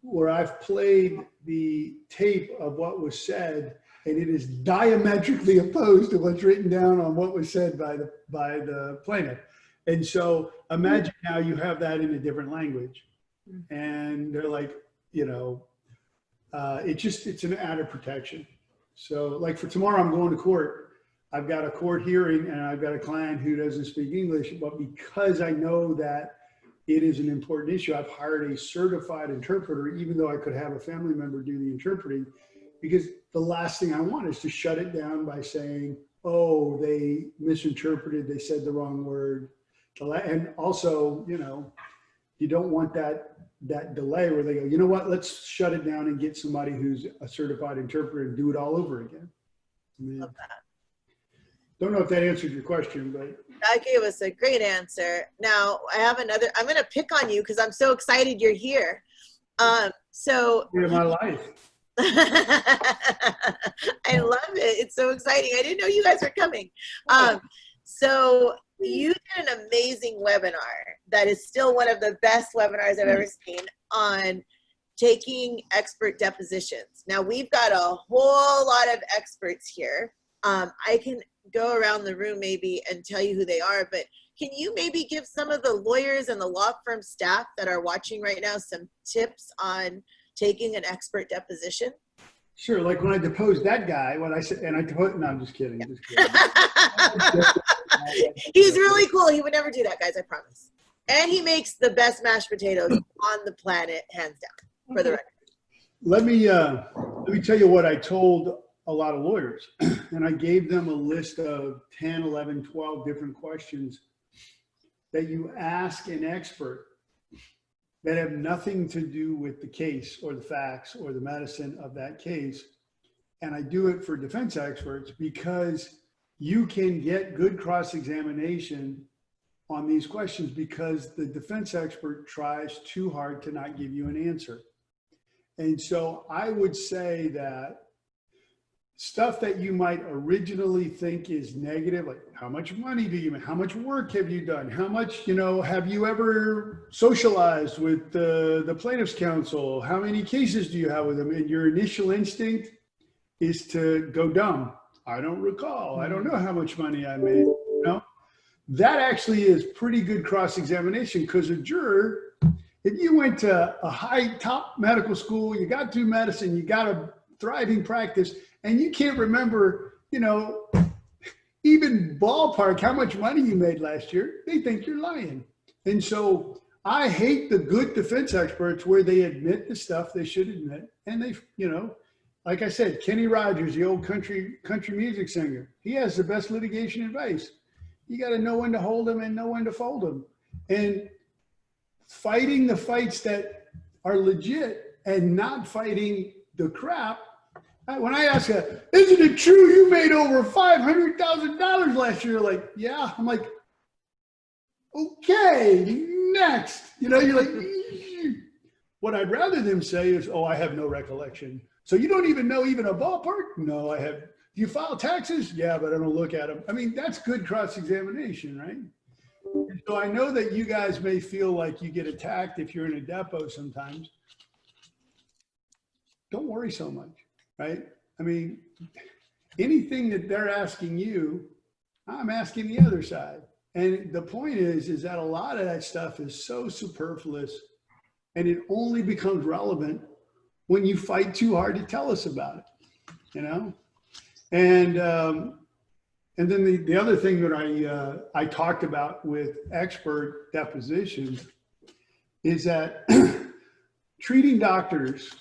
where I've played the tape of what was said, and it is diametrically opposed to what's written down on what was said by the plaintiff. And so imagine now you have that in a different language, and they're like, you know, it's an added protection. So like for tomorrow, I'm going to court. I've got a court hearing and I've got a client who doesn't speak English, but because I know that it is an important issue, I've hired a certified interpreter, even though I could have a family member do the interpreting, because the last thing I want is to shut it down by saying, oh, they misinterpreted, they said the wrong word. And also, you know, you don't want that delay where they go, you know what, let's shut it down and get somebody who's a certified interpreter and do it all over again. I mean, Love that. Don't know if that answered your question, but. That gave us a great answer. Now I have another, I'm going to pick on you because I'm so excited you're here. So. You're my life. I love it. It's so exciting. I didn't know you guys were coming. So you did an amazing webinar that is still one of the best webinars I've ever seen on taking expert depositions. Now we've got a whole lot of experts here. I can go around the room maybe and tell you who they are, but can you maybe give some of the lawyers and the law firm staff that are watching right now some tips on taking an expert deposition? Sure, like when I deposed that guy, when I said, and I deposed, no, I'm just kidding. Yeah. Just kidding. He's really cool. He would never do that, guys, I promise. And he makes the best mashed potatoes on the planet, hands down, for the record. Let me tell you what I told a lot of lawyers. And I gave them a list of 10, 11, 12 different questions that you ask an expert that have nothing to do with the case or the facts or the medicine of that case. And I do it for defense experts because you can get good cross-examination on these questions because the defense expert tries too hard to not give you an answer. And so I would say that stuff that you might originally think is negative, like how much money do you make? How much work have you done? How much, you know, have you ever socialized with the plaintiff's counsel? How many cases do you have with them? And your initial instinct is to go dumb. I don't recall. I don't know how much money I made, you know? that actually is pretty good cross-examination, because a juror, if you went to a high top medical school, you got through medicine, you got a thriving practice, and you can't remember, even ballpark how much money you made last year, they think you're lying. And so I hate the good defense experts where they admit the stuff they should admit. And they, like I said, Kenny Rogers, the old country music singer, he has the best litigation advice. You got to know when to hold them and know when to fold them. And fighting the fights that are legit and not fighting the crap. When I ask her, isn't it true you made over $500,000 last year? Like, yeah. I'm like, okay, next. You're like, what I'd rather them say is, oh, I have no recollection. So you don't even know even a ballpark? No, I have. Do you file taxes? Yeah, but I don't look at them. I mean, that's good cross-examination, right? And so I know that you guys may feel like you get attacked if you're in a depot sometimes. Don't worry so much, right? I mean, anything that they're asking you, I'm asking the other side. And the point is that a lot of that stuff is so superfluous, and it only becomes relevant when you fight too hard to tell us about it, And then the other thing that I talked about with expert depositions is that treating doctors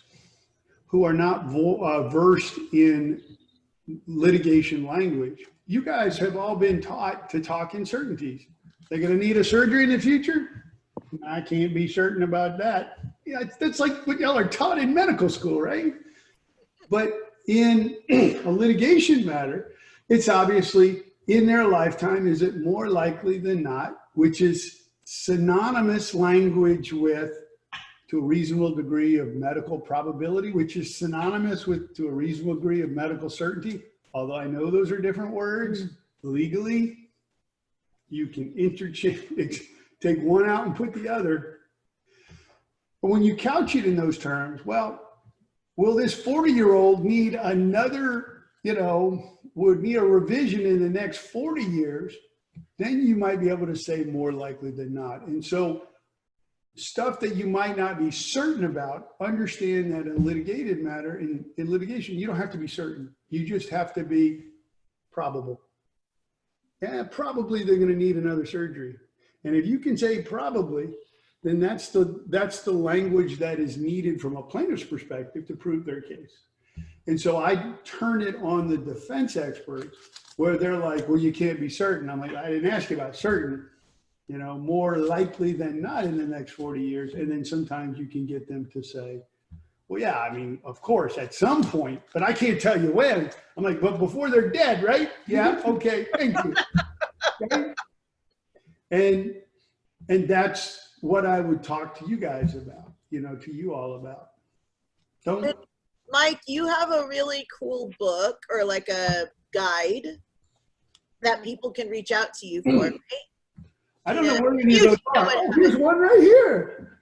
who are not versed in litigation language, you guys have all been taught to talk in certainties. They're going to need a surgery in the future? I can't be certain about that. Yeah, that's like what y'all are taught in medical school, right? But in a litigation matter, it's obviously in their lifetime, is it more likely than not, which is synonymous language with to a reasonable degree of medical probability, which is synonymous with to a reasonable degree of medical certainty. Although I know those are different words, legally, you can interchange, take one out and put the other. But when you couch it in those terms, well, will this 40-year-old need another, would need a revision in the next 40 years? Then you might be able to say more likely than not. And so stuff that you might not be certain about, understand that in litigated matter, in litigation, you don't have to be certain. You just have to be probable. Yeah, probably they're going to need another surgery. And if you can say probably, then that's the language that is needed from a plaintiff's perspective to prove their case. And so I turn it on the defense experts where they're like, well, you can't be certain. I'm like, I didn't ask you about certain, more likely than not in the next 40 years. And then sometimes you can get them to say, well, yeah, I mean, of course, at some point, but I can't tell you when. I'm like, but before they're dead, right? Yeah, okay, thank you. Okay? And that's what I would talk to you guys about, to you all about. Don't. Mike, you have a really cool book or like a guide that people can reach out to you for, right? I don't know where any of those are. Oh, here's one right here.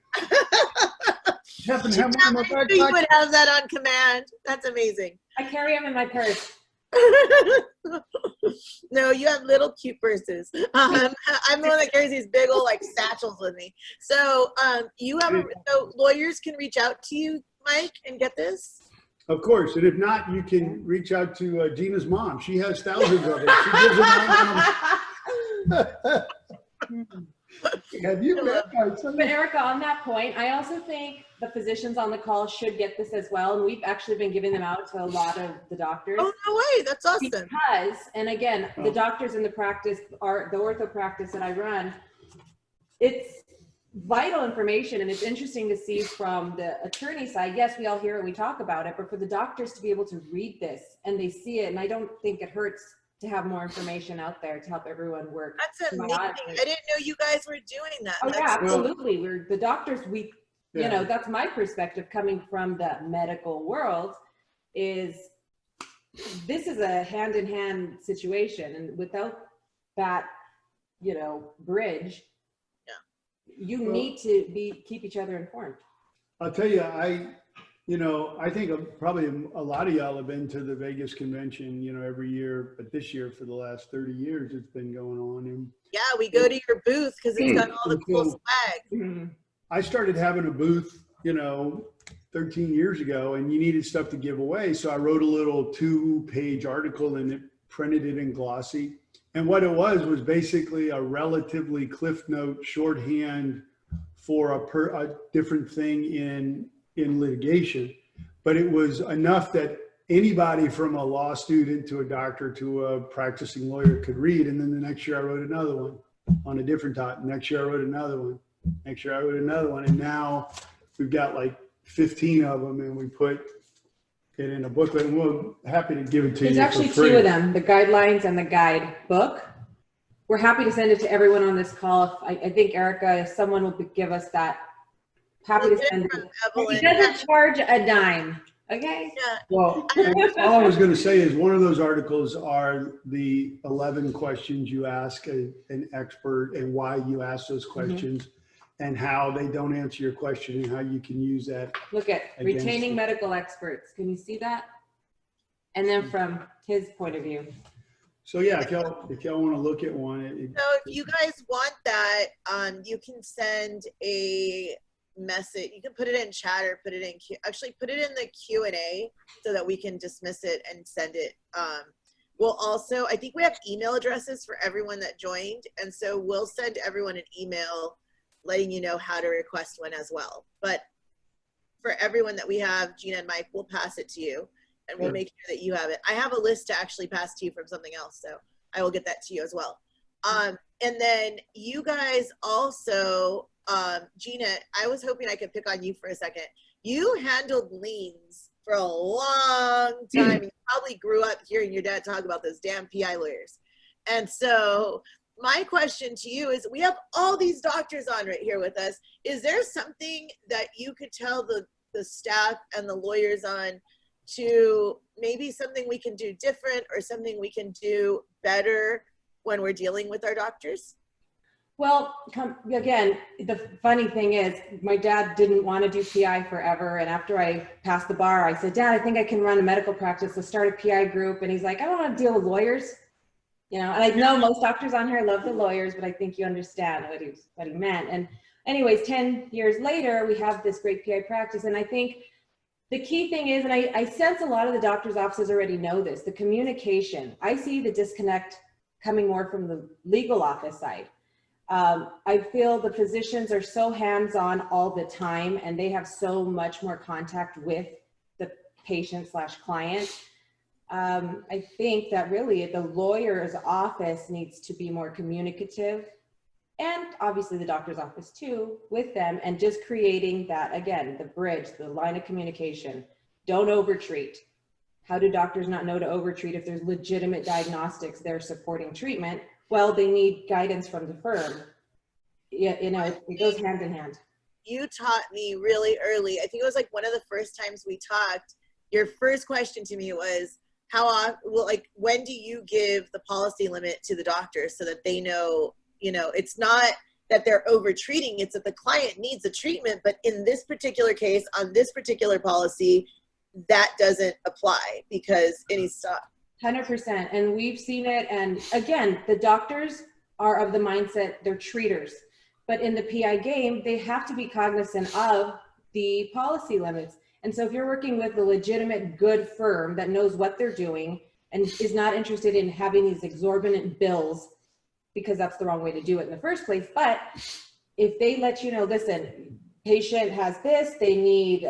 Happen to have one in my back you would have that on command. That's amazing. I carry them in my purse. No, you have little cute purses. I'm the one that carries these big old like satchels with me. So so lawyers can reach out to you, Mike, and get this? Of course, and if not, you can reach out to Gina's mom. She has thousands of it. She gives them out. Have you met? But Erica, on that point, I also think the physicians on the call should get this as well. And we've actually been giving them out to a lot of the doctors. Oh, no way. That's awesome. Because, and again, the doctors in the practice, the ortho practice that I run, it's vital information. And it's interesting to see from the attorney side. Yes, we all hear it, we talk about it, but for the doctors to be able to read this and they see it, and I don't think it hurts to have more information out there to help everyone work. That's amazing. I didn't know you guys were doing that. Oh, yeah, absolutely. We're the doctors, you know, that's my perspective coming from the medical world, is this is a hand-in-hand situation. And without that, you know, bridge, you need to keep each other informed. I'll tell you, You know, I think probably a lot of y'all have been to the Vegas convention, you know, every year, but this year for the last 30 years, it's been going on. And Yeah, we go to your booth because it's got all the cool swag. I started having a booth, you know, 13 years ago, and you needed stuff to give away. So I wrote a little 2-page article and it printed it in glossy. And what it was basically a relatively Cliff Note shorthand for a different thing in litigation. But it was enough that anybody from a law student to a doctor to a practicing lawyer could read. And then the next year I wrote another one on a different topic. Next year I wrote another one. Next year I wrote another one. And now we've got like 15 of them, and we put it in a booklet, and we're happy to give it to you. There's actually 2 of them, the guidelines and the guide book. We're happy to send it to everyone on this call. I think Erica, if someone will give us that, happy to send it. It doesn't charge a dime, okay? Yeah. Well, all I was going to say is one of those articles are the 11 questions you ask an expert and why you ask those questions. And how they don't answer your question and how you can use that. Look at retaining medical experts. Can you see that? And then from his point of view. So yeah, if y'all want to look at one. So if you guys want that, you can send a message. You can put it in chat or put it in actually put it in the Q&A so that we can dismiss it and send it. We'll also, I think we have email addresses for everyone that joined, and so we'll send everyone an email letting you know how to request one as well. But for everyone that we have, Gina and Mike, we'll pass it to you, and we'll make sure that you have it. I have a list to actually pass to you from something else, so I will get that to you as well. And then you guys also, Gina, I was hoping I could pick on you for a second. You handled liens for a long time. You probably grew up hearing your dad talk about those damn PI lawyers. And so my question to you is, we have all these doctors on right here with us. Is there something that you could tell the staff and the lawyers on to maybe something we can do different or something we can do better when we're dealing with our doctors? Well, again, the funny thing is my dad didn't want to do PI forever. And after I passed the bar, I said, Dad, I think I can run a medical practice. Let's start a PI group. And he's like, I don't want to deal with lawyers. You know, and I know most doctors on here love the lawyers, but I think you understand what he meant. And anyways, 10 years later, we have this great PI practice. And I think the key thing is, and I sense a lot of the doctor's offices already know this, the communication. I see the disconnect coming more from the legal office side. I feel the physicians are so hands-on all the time, and they have so much more contact with the patient/client. I think that really the lawyer's office needs to be more communicative, and obviously the doctor's office too, with them, and just creating that, again, the bridge, the line of communication. Don't overtreat. How do doctors not know to overtreat if there's legitimate diagnostics they're supporting treatment? Well, they need guidance from the firm. Yeah, you know, it goes hand in hand. You taught me really early. I think it was like one of the first times we talked. Your first question to me was, when do you give the policy limit to the doctor so that they know, you know, it's not that they're over treating, it's that the client needs a treatment, but in this particular case, on this particular policy, that doesn't apply because it needs to stop. 100%. And we've seen it. And again, the doctors are of the mindset they're treaters, but in the PI game, they have to be cognizant of the policy limits. And so if you're working with a legitimate good firm that knows what they're doing and is not interested in having these exorbitant bills, because that's the wrong way to do it in the first place. But if they let you know, listen, patient has this, they need,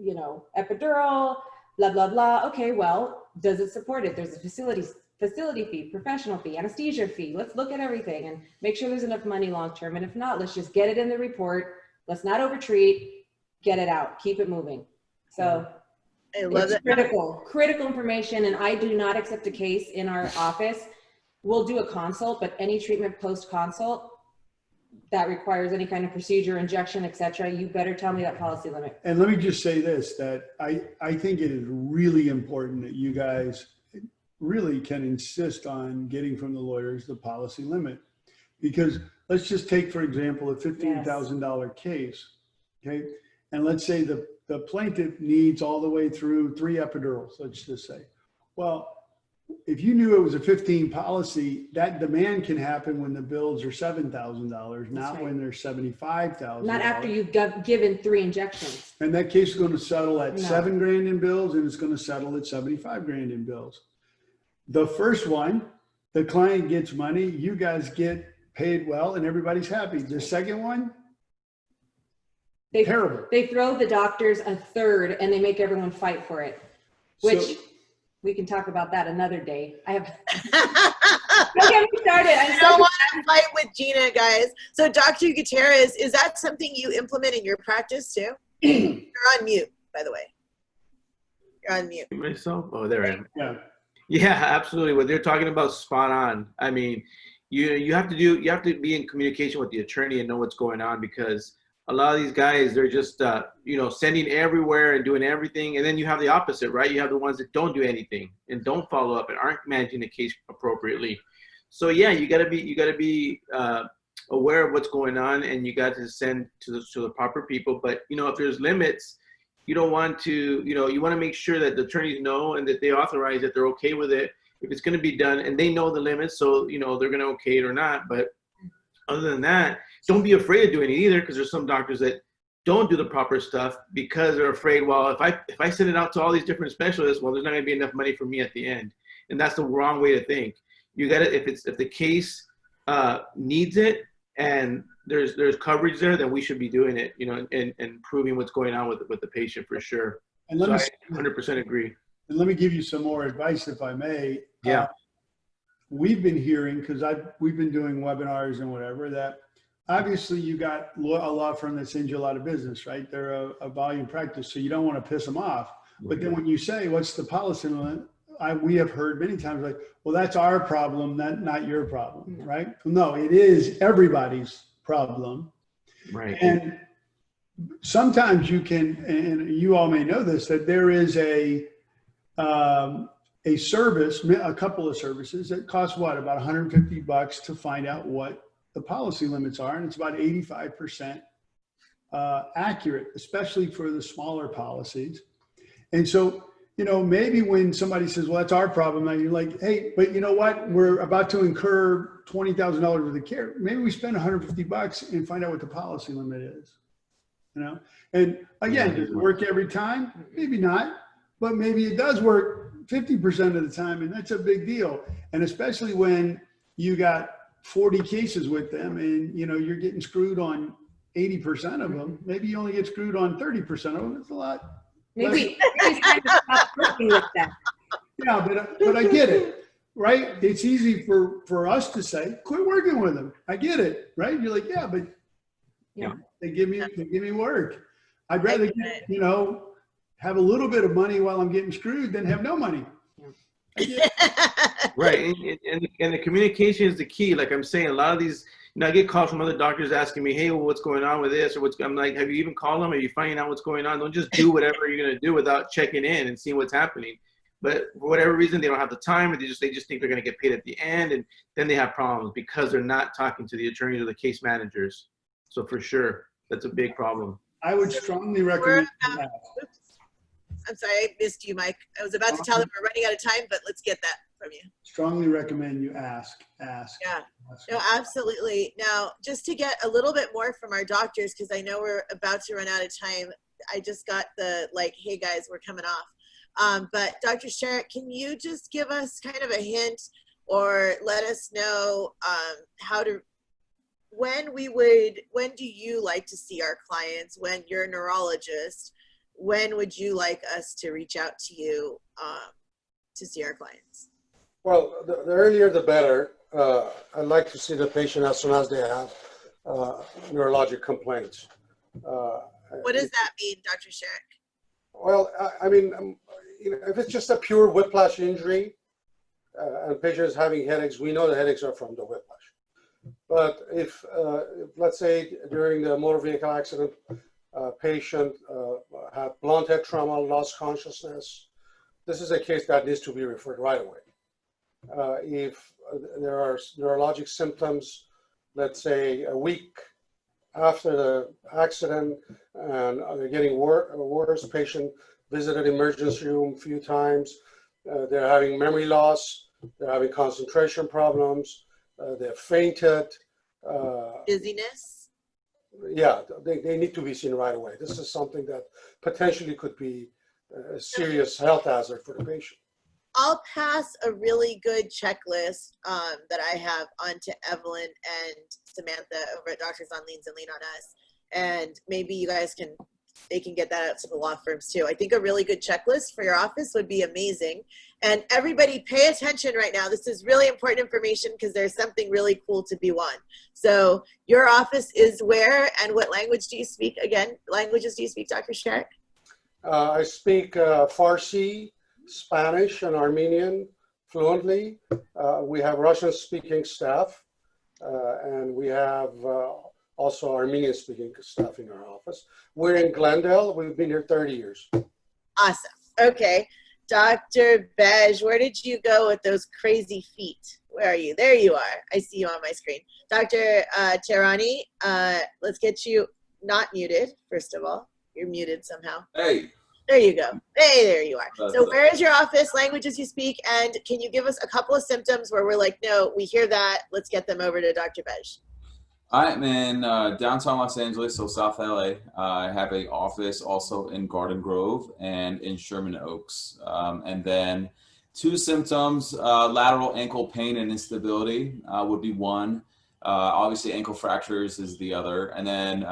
you know, epidural, blah, blah, blah. Okay, well, does it support it? There's a facility fee, professional fee, anesthesia fee. Let's look at everything and make sure there's enough money long-term. And if not, let's just get it in the report. Let's not overtreat, get it out, keep it moving. So I love it's it. critical information. And I do not accept a case in our office. We'll do a consult, but any treatment post-consult that requires any kind of procedure, injection, etc., you better tell me that policy limit. And let me just say this, that I think it is really important that you guys really can insist on getting from the lawyers the policy limit. Because let's just take, for example, a $15,000 case, okay? and let's say the plaintiff needs all the way through 3 epidurals, let's just say. Well, if you knew it was a 15 policy, that demand can happen when the bills are $7,000, not right. when they're $75,000. Not after you've given 3 injections. And that case is going to settle at No. $7 grand in bills, and it's going to settle at 75 grand in bills. The first one, the client gets money, you guys get paid well, and everybody's happy. The second one, terrible. They throw the doctors a third and they make everyone fight for it, which So- we can talk about that another day. I have. Don't get me started. I don't want to fight with Gina, guys. So Dr. Gutierrez, is that something you implement in your practice too? You're on mute, by the way. You're on mute. Myself? Oh, there I am. Yeah. Yeah, absolutely. What they're talking about, spot on. I mean, you have to be in communication with the attorney and know what's going on, because a lot of these guys, they're just sending everywhere and doing everything, and then you have the opposite, right? You have the ones that don't do anything and don't follow up and aren't managing the case appropriately. So yeah, you gotta be aware of what's going on, and you got to send to the proper people. But if there's limits, you don't want to, you want to make sure that the attorneys know and that they authorize that they're okay with it if it's going to be done, and they know the limits, so they're going to okay it or not. But other than that, don't be afraid of doing it either, because there's some doctors that don't do the proper stuff because they're afraid, well, if I send it out to all these different specialists, well, there's not going to be enough money for me at the end. And that's the wrong way to think. You got to, if the case needs it and there's coverage there, then we should be doing it, and proving what's going on with the patient for sure. And so I 100% agree. And let me give you some more advice, if I may. Yeah. We've been hearing, because we've been doing webinars and whatever, that obviously you got a law firm that sends you a lot of business, right? They're a volume practice, so you don't want to piss them off. But then when you say, what's the policy limit? We have heard many times like, well, that's our problem, not your problem, right? No, it is everybody's problem. Right. And sometimes you can, and you all may know this, that there is a service, a couple of services that cost what, about $150 to find out what the policy limits are, and it's about 85% accurate, especially for the smaller policies. And so, maybe when somebody says, well, that's our problem, and you're like, hey, but you know what? We're about to incur $20,000 worth of care. Maybe we spend $150 and find out what the policy limit is, And again, does it work every time? Maybe not, but maybe it does work 50% of the time, and that's a big deal. And especially when you got 40 cases with them and, you're getting screwed on 80% of them. Maybe you only get screwed on 30% of them. It's a lot. Maybe it's time to stop working with that. Yeah, but I get it, right? It's easy for us to say, quit working with them. I get it, right? You're like, yeah, but they give me work. I'd rather get, have a little bit of money while I'm getting screwed than have no money. Right, and the communication is the key. Like I'm saying, a lot of these, I get calls from other doctors asking me, hey, well, what's going on with this? Or I'm like, have you even called them? Are you finding out what's going on? Don't just do whatever you're going to do without checking in and seeing what's happening. But for whatever reason, they don't have the time, or they just think they're going to get paid at the end, and then they have problems because they're not talking to the attorneys or the case managers. So for sure, that's a big problem. I would strongly recommend that. I'm sorry, I missed you, Mike. I was about to tell them we're running out of time, but let's get that from you. Strongly recommend you ask. Yeah, no, absolutely. Now, just to get a little bit more from our doctors, because I know we're about to run out of time. I just got the hey guys, we're coming off. But Dr. Sharrock, can you just give us kind of a hint or let us know when do you like to see our clients? When you're a neurologist, when would you like us to reach out to you to see our clients? Well, the earlier the better. I'd like to see the patient as soon as they have neurologic complaints. What does that mean, Dr. Sharrock? Well, I mean, if it's just a pure whiplash injury and the patient is having headaches, we know the headaches are from the whiplash. But if let's say during the motor vehicle accident, patient had blunt head trauma, lost consciousness, this is a case that needs to be referred right away. If there are neurologic symptoms, let's say a week after the accident, and they're getting worse. Patient visited emergency room a few times. They're having memory loss. They're having concentration problems. They're fainted. Dizziness. Yeah, they need to be seen right away. This is something that potentially could be a serious health hazard for the patient. I'll pass a really good checklist that I have on to Evelyn and Samantha over at Doctors on Leans and Lean on Us. And maybe you guys they can get that out to the law firms too. I think a really good checklist for your office would be amazing. And everybody pay attention right now. This is really important information because there's something really cool to be won. So your office is where and what language do you speak? Again, languages do you speak, Dr. Sharrock? I speak Farsi, Spanish, and Armenian fluently. We have Russian-speaking staff, and we have also Armenian-speaking staff in our office. We're in Glendale. We've been here 30 years. Awesome. Okay. Dr. Bej, where did you go with those crazy feet? Where are you? There you are. I see you on my screen. Dr. Tehrani, let's get you not muted, first of all. You're muted somehow. Hey. There you go. Hey, there you are. So where is your office, languages you speak, and can you give us a couple of symptoms where we're like, no, we hear that, let's get them over to Dr. Bej. I'm in downtown Los Angeles, so South LA. I have an office also in Garden Grove and in Sherman Oaks. And then 2 symptoms, lateral ankle pain and instability would be one. Obviously ankle fractures is the other. And then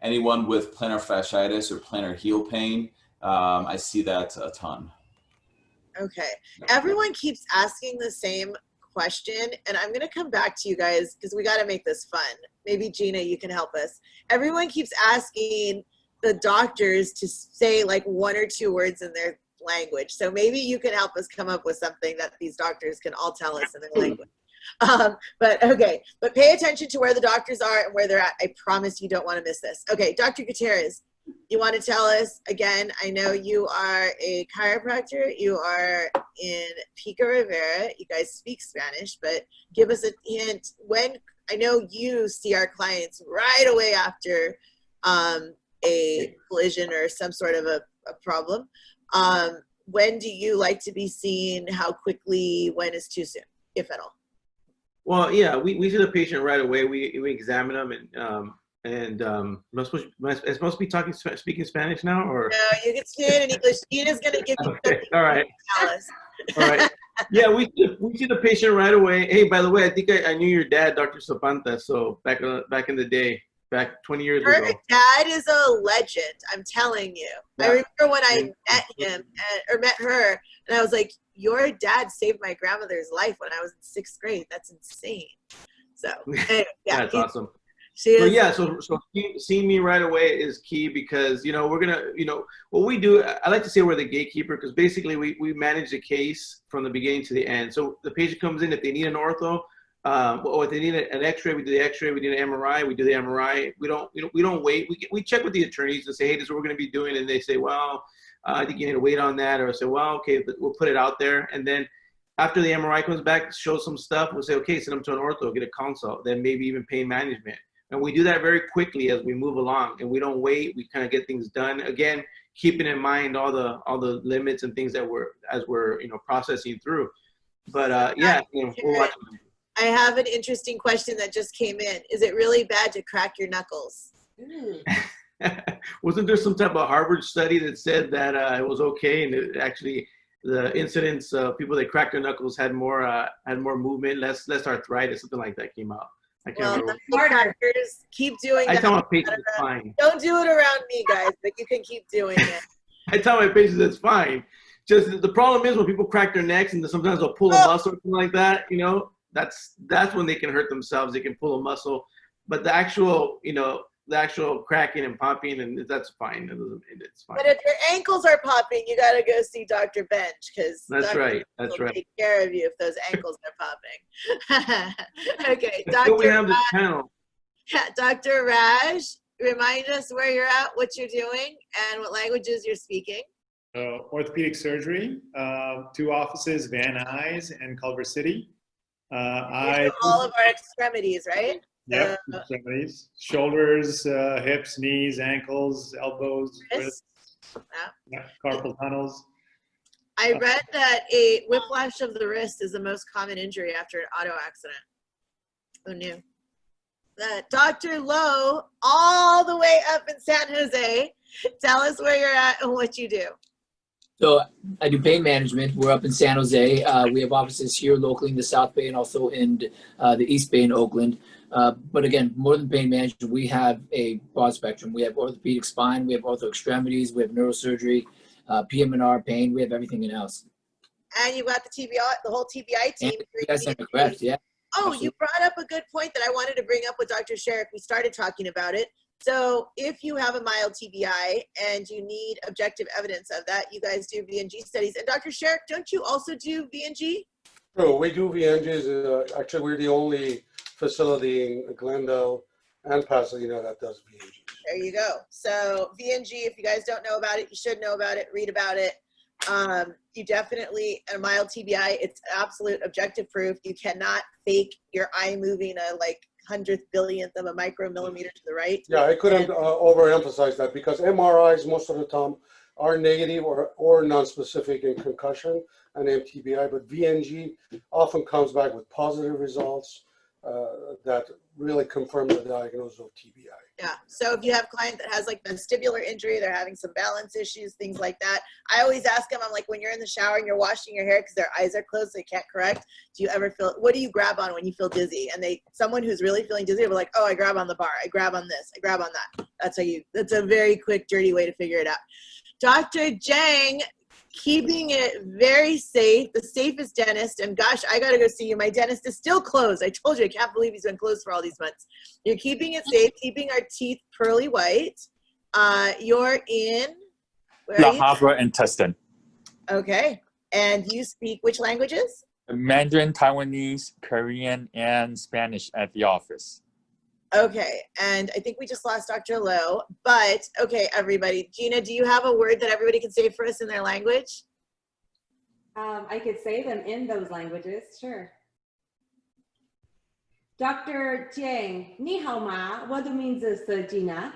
anyone with plantar fasciitis or plantar heel pain, I see that a ton. Okay. Everyone keeps asking the same question, and I'm going to come back to you guys because we got to make this fun. Maybe Gina, you can help us. Everyone keeps asking the doctors to say like 1 or 2 words in their language. So maybe you can help us come up with something that these doctors can all tell us in their language. But pay attention to where the doctors are and where they're at. I promise you don't want to miss this. Okay, Dr. Gutierrez, you want to tell us again? I know you are a chiropractor. You are in Pico Rivera. You guys speak Spanish, but give us a hint. When I know you see our clients right away after a collision or some sort of a problem. When do you like to be seen? How quickly? When is too soon, if at all? Well, yeah, we see the patient right away. We examine them and am I supposed to be speaking Spanish now, or? No, you can speak in English. Gina's gonna give you. Okay, all right. All right. Yeah, we see the patient right away. Hey, by the way, I think I knew your dad, Dr. Zapanta. So back in the day, back 20 years ago. Her dad is a legend. I'm telling you. Yeah. I remember when I met him or met her, and I was like, "Your dad saved my grandmother's life when I was in 6th grade. That's insane." So anyway, yeah, that's awesome. So seeing me right away is key because, we're going to, what we do, I like to say we're the gatekeeper because basically we manage the case from the beginning to the end. So the patient comes in, if they need an ortho, or if they need an x-ray, we do the x-ray, we do the MRI, we do the MRI. We don't wait. We check with the attorneys and say, hey, this is what we're going to be doing. And they say, well, I think you need to wait on that. Or say, well, okay, we'll put it out there. And then after the MRI comes back, show some stuff, we'll say, okay, send them to an ortho, get a consult, then maybe even pain management. And we do that very quickly as we move along, and we don't wait. We kind of get things done. Again, keeping in mind all the limits and things that we're processing through. But we're watching. I have an interesting question that just came in. Is it really bad to crack your knuckles? Wasn't there some type of Harvard study that said that it was okay, and it actually the incidence of people that cracked their knuckles had more movement, less arthritis, something like that came out. I can't remember. Keep doing that. I tell my patients it's fine. Don't do it around me, guys, but you can keep doing it. I tell my patients it's fine. Just the problem is when people crack their necks and sometimes they'll pull a muscle or something like that, that's when they can hurt themselves. They can pull a muscle. But the actual cracking and popping, and that's fine. It's fine. But if your ankles are popping, you got to go see Dr. Bench because that's right. That's right. Take care of you if those ankles are popping. Okay, Dr. We have this panel. Yeah, Dr. Raj, remind us where you're at, what you're doing, and what languages you're speaking. Orthopedic surgery, 2 offices, Van Nuys and Culver City. All of our extremities, right? Yep, extremities, shoulders, hips, knees, ankles, elbows, wrists, yeah, carpal tunnels. I read that a whiplash of the wrist is the most common injury after an auto accident. Who knew? Dr. Lowe, all the way up in San Jose. Tell us where you're at and what you do. So I do pain management. We're up in San Jose. We have offices here locally in the South Bay and also in the East Bay in Oakland. But again, more than pain management, we have a broad spectrum. We have orthopedic spine, we have ortho extremities, we have neurosurgery, PM&R pain. We have everything in-house. And you've got the TBI, the whole TBI team. That's correct, yeah. Oh, Absolutely. you brought up a good point that I wanted to bring up with Dr. Sherrick. We started talking about it. So if you have a mild TBI and you need objective evidence of that, you guys do VNG studies. And Dr. Sherrick, don't you also do VNG? No, we do VNGs. Actually, we're the only facility in Glendale and Pasadena that does VNG. There you go. So VNG, if you guys don't know about it, you should know about it, read about it. You definitely, a mild TBI, it's absolute objective proof. You cannot fake your eye moving a like 100th billionth of a micromillimeter to the right. Yeah, I couldn't overemphasize that because MRIs most of the time are negative or non-specific in concussion and MTBI, but VNG often comes back with positive results that really confirm the diagnosis of TBI. Yeah, so if you have a client that has like vestibular injury, they're having some balance issues, things like that. I always ask them, I'm like, when you're in the shower and you're washing your hair because their eyes are closed, they can't correct. Do you ever feel, what do you grab on when you feel dizzy? And someone who's really feeling dizzy will be like, oh, I grab on the bar, I grab on this, I grab on that. That's a very quick, dirty way to figure it out. Dr. Jang, keeping it very safe, the safest dentist, and gosh, I gotta go see you. My dentist is still closed. I told you, I can't believe he's been closed for all these months. You're keeping it safe, keeping our teeth pearly white. You're in, La Habra and Tustin. Okay, and you speak which languages? Mandarin, Taiwanese, Korean, and Spanish at the office. Okay, and I think we just lost Dr. Lowe, but okay, everybody. Gina, do you have a word that everybody can say for us in their language? I could say them in those languages, sure. Dr. Jiang, 你好吗? What means this, Gina?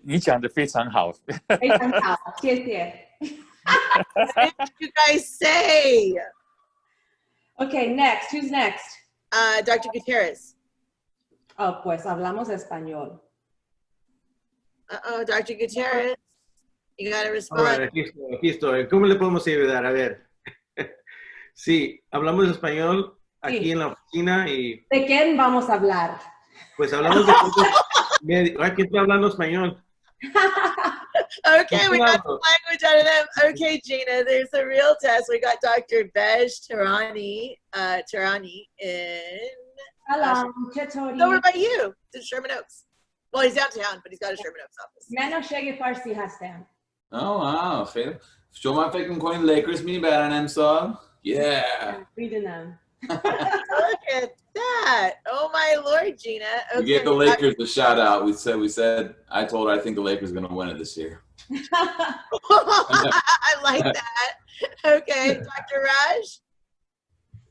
你讲得非常好。非常好，谢谢。What did you guys say? Okay, next. Who's next? Dr. Gutierrez. Oh, pues hablamos español. Uh-oh, Dr. Gutierrez. You gotta respond. Right, aquí estoy. ¿Cómo le podemos ayudar? A ver. Sí, hablamos español aquí en la oficina y... ¿De quién vamos a hablar? Pues hablamos de... Aquí está hablando español. Okay, we got the language out of them. Okay, Gina, there's a real test. We got Dr. Bej Tarani in... Hello, over by you, to Sherman Oaks. Well, he's downtown, but he's got a Sherman Oaks office. منوشگ فارسی هستم. Oh, wow. خیلی. شما فکر می‌کنین لیکرز میبرن امسال؟ Yeah. Reading them. Look at that. Oh, my Lord, Gina. Okay. We gave the Lakers a shout out. We said, I told her I think the Lakers are going to win it this year. I like that. Okay, Dr. Raj?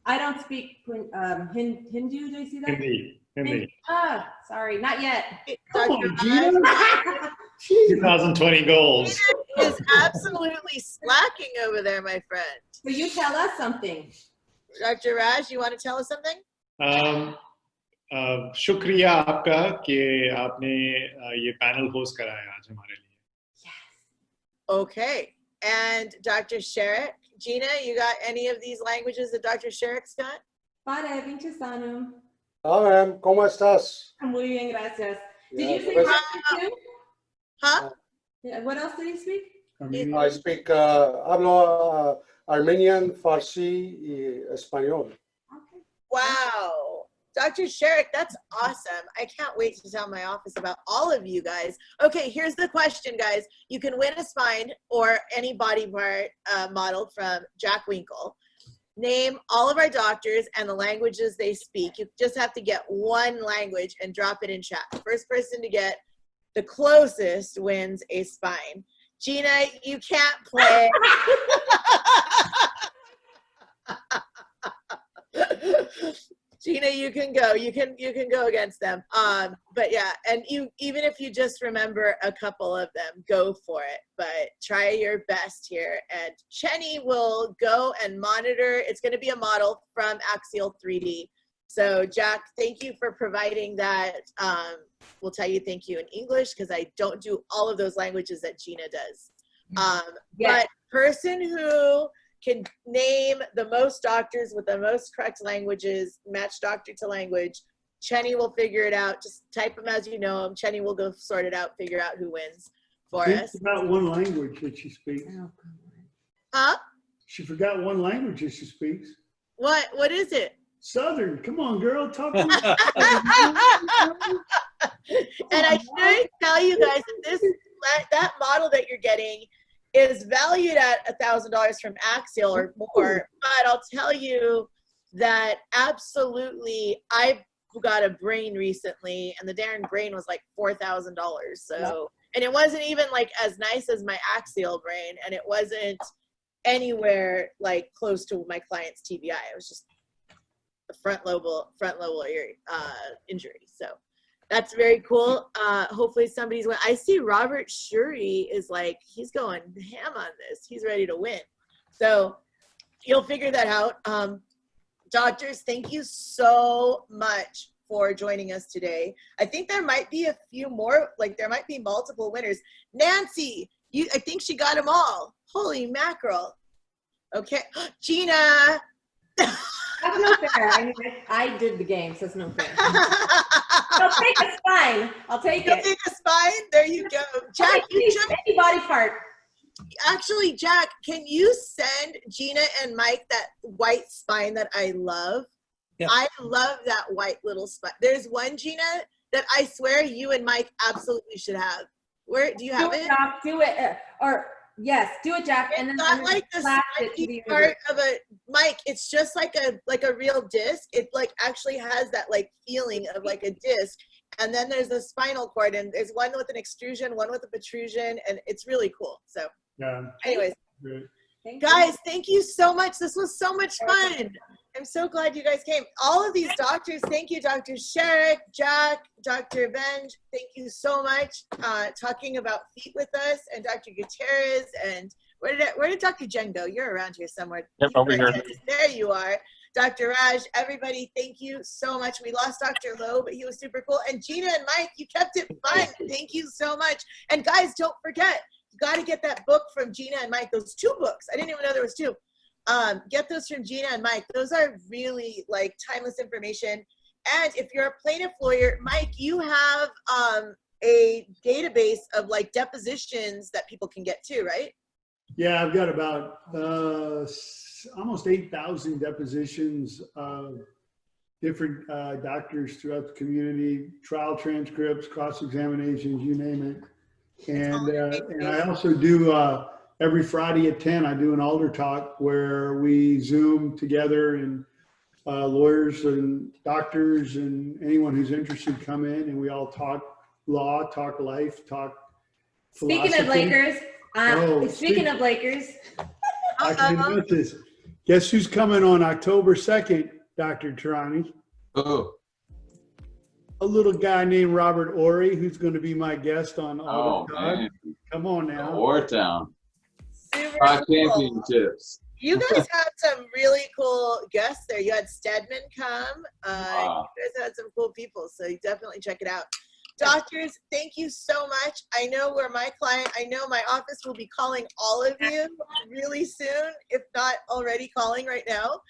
I don't speak Hindu, do I see that? Hindi. Ah, sorry, not yet. Come on, Gina. 2020 goals. Gina is absolutely slacking over there, my friend. So you tell us something. Dr. Raj, you want to tell us something? शुक्रिया आपका कि आपने ये panel host कराया आज हमारे लिए. Okay. And Dr. Sherrick? Gina, you got any of these languages that Dr. Sherrick's got? Pare, pinche sano. Hola, ¿cómo estás? Muy bien, gracias. Did Yeah, you speak pues- Russian too? Huh? Yeah, what else did he speak? I speak, hablo Armenian, Farsi, y Español. Wow. Dr. Sherrick, that's awesome. I can't wait to tell my office about all of you guys. Okay, here's the question, guys. You can win a spine or any body part modeled from Jack Winkle. Name all of our doctors and the languages they speak. You just have to get one language and drop it in chat. First person to get the closest wins a spine. Gina, you can't play. Gina, you can go. You can go against them. But yeah, and even if you just remember a couple of them, go for it. But try your best here. And Chenny will go and monitor. It's going to be a model from Axial 3D. So Jack, thank you for providing that. We'll tell you thank you in English because I don't do all of those languages that Gina does. But person who can name the most doctors with the most correct languages, match doctor to language, Chenny will figure it out. Just type them as you know them. Chenny will go sort it out, figure out who wins for us. She forgot one language that she speaks. Huh? She forgot one language that she speaks. What is it? Southern. Come on, girl. Talk to me. And I should tell you guys that that model that you're getting is valued at $1,000 from Axial or more. But I'll tell you that absolutely, I got a brain recently, and the Darren brain was like $4,000. So, and it wasn't even like as nice as my Axial brain, and it wasn't anywhere like close to my client's TBI. It was just a front lobar injury. So that's very cool. Hopefully somebody's win. I see Robert Shuri is like, he's going ham on this. He's ready to win. So you'll figure that out. Doctors, thank you so much for joining us today. I think there might be a few more, like there might be multiple winners. Nancy, I think she got them all. Holy mackerel. Okay, Gina. That's no fair. I mean, I did the game, so it's no fair. I'll take a spine. I'll take You'll it. take a spine? There you go. Jack, any body part. Actually, Jack, can you send Gina and Mike that white spine that I love? Yeah. I love that white little spine. There's one, Gina, that I swear you and Mike absolutely should have. Where do you have it? Jack, do it. Or yes, do it, Jack. It's and then not like the spiky part of a Mike. It's just like a real disc. It like actually has that like feeling of like a disc. And then there's the spinal cord, and there's one with an extrusion, one with a protrusion, and it's really cool. So, anyways, guys, thank you so much. This was so much fun. I'm so glad you guys came. All of these doctors, thank you, Dr. Sherrick, Jack, Dr. Benj, thank you so much talking about feet with us, and Dr. Gutierrez, and where did Dr. Jen go? You're around here somewhere. Yep, over here. There you are. Dr. Raj, everybody, thank you so much. We lost Dr. Lowe, but he was super cool. And Gina and Mike, you kept it fun. Thank you so much. And guys, don't forget, you got to get that book from Gina and Mike, those 2 books. I didn't even know there was 2. Get those from Gina and Mike. Those are really like timeless information. And if you're a plaintiff lawyer, Mike, you have a database of like depositions that people can get too, right? Yeah, I've got about almost 8,000 depositions of different doctors throughout the community, trial transcripts, cross-examinations, you name it. And I also do every Friday at 10, I do an alder talk where we Zoom together, and lawyers and doctors and anyone who's interested come in, and we all talk law, talk life, talk philosophy. Speaking of Lakers, speaking of Lakers. I can admit this. Guess who's coming on October 2nd, Dr. Tarani? Oh. A little guy named Robert Ory, who's going to be my guest on Alder Talk. Man. Come on now. Wartown. Super 5 cool. championships. You guys had some really cool guests there. You had Stedman come. Wow. You guys had some cool people, so you definitely check it out. Doctors, thank you so much. I know I know my office will be calling all of you really soon, if not already calling right now.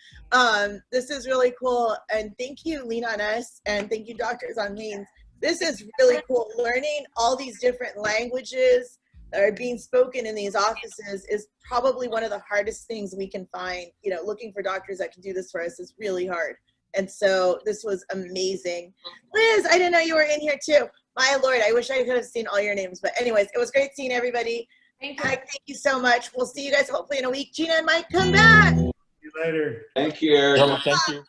This is really cool. And thank you, Lean on Us, and thank you, Doctors on Leans. This is really cool. Learning all these different languages that are being spoken in these offices is probably one of the hardest things we can find. You know, looking for doctors that can do this for us is really hard. And so this was amazing. Liz, I didn't know you were in here too. My Lord, I wish I could have seen all your names. But anyways, it was great seeing everybody. Thank you. Thank you so much. We'll see you guys hopefully in a week. Gina and Mike, come back. See you later. Thank you, Eric. Thank you.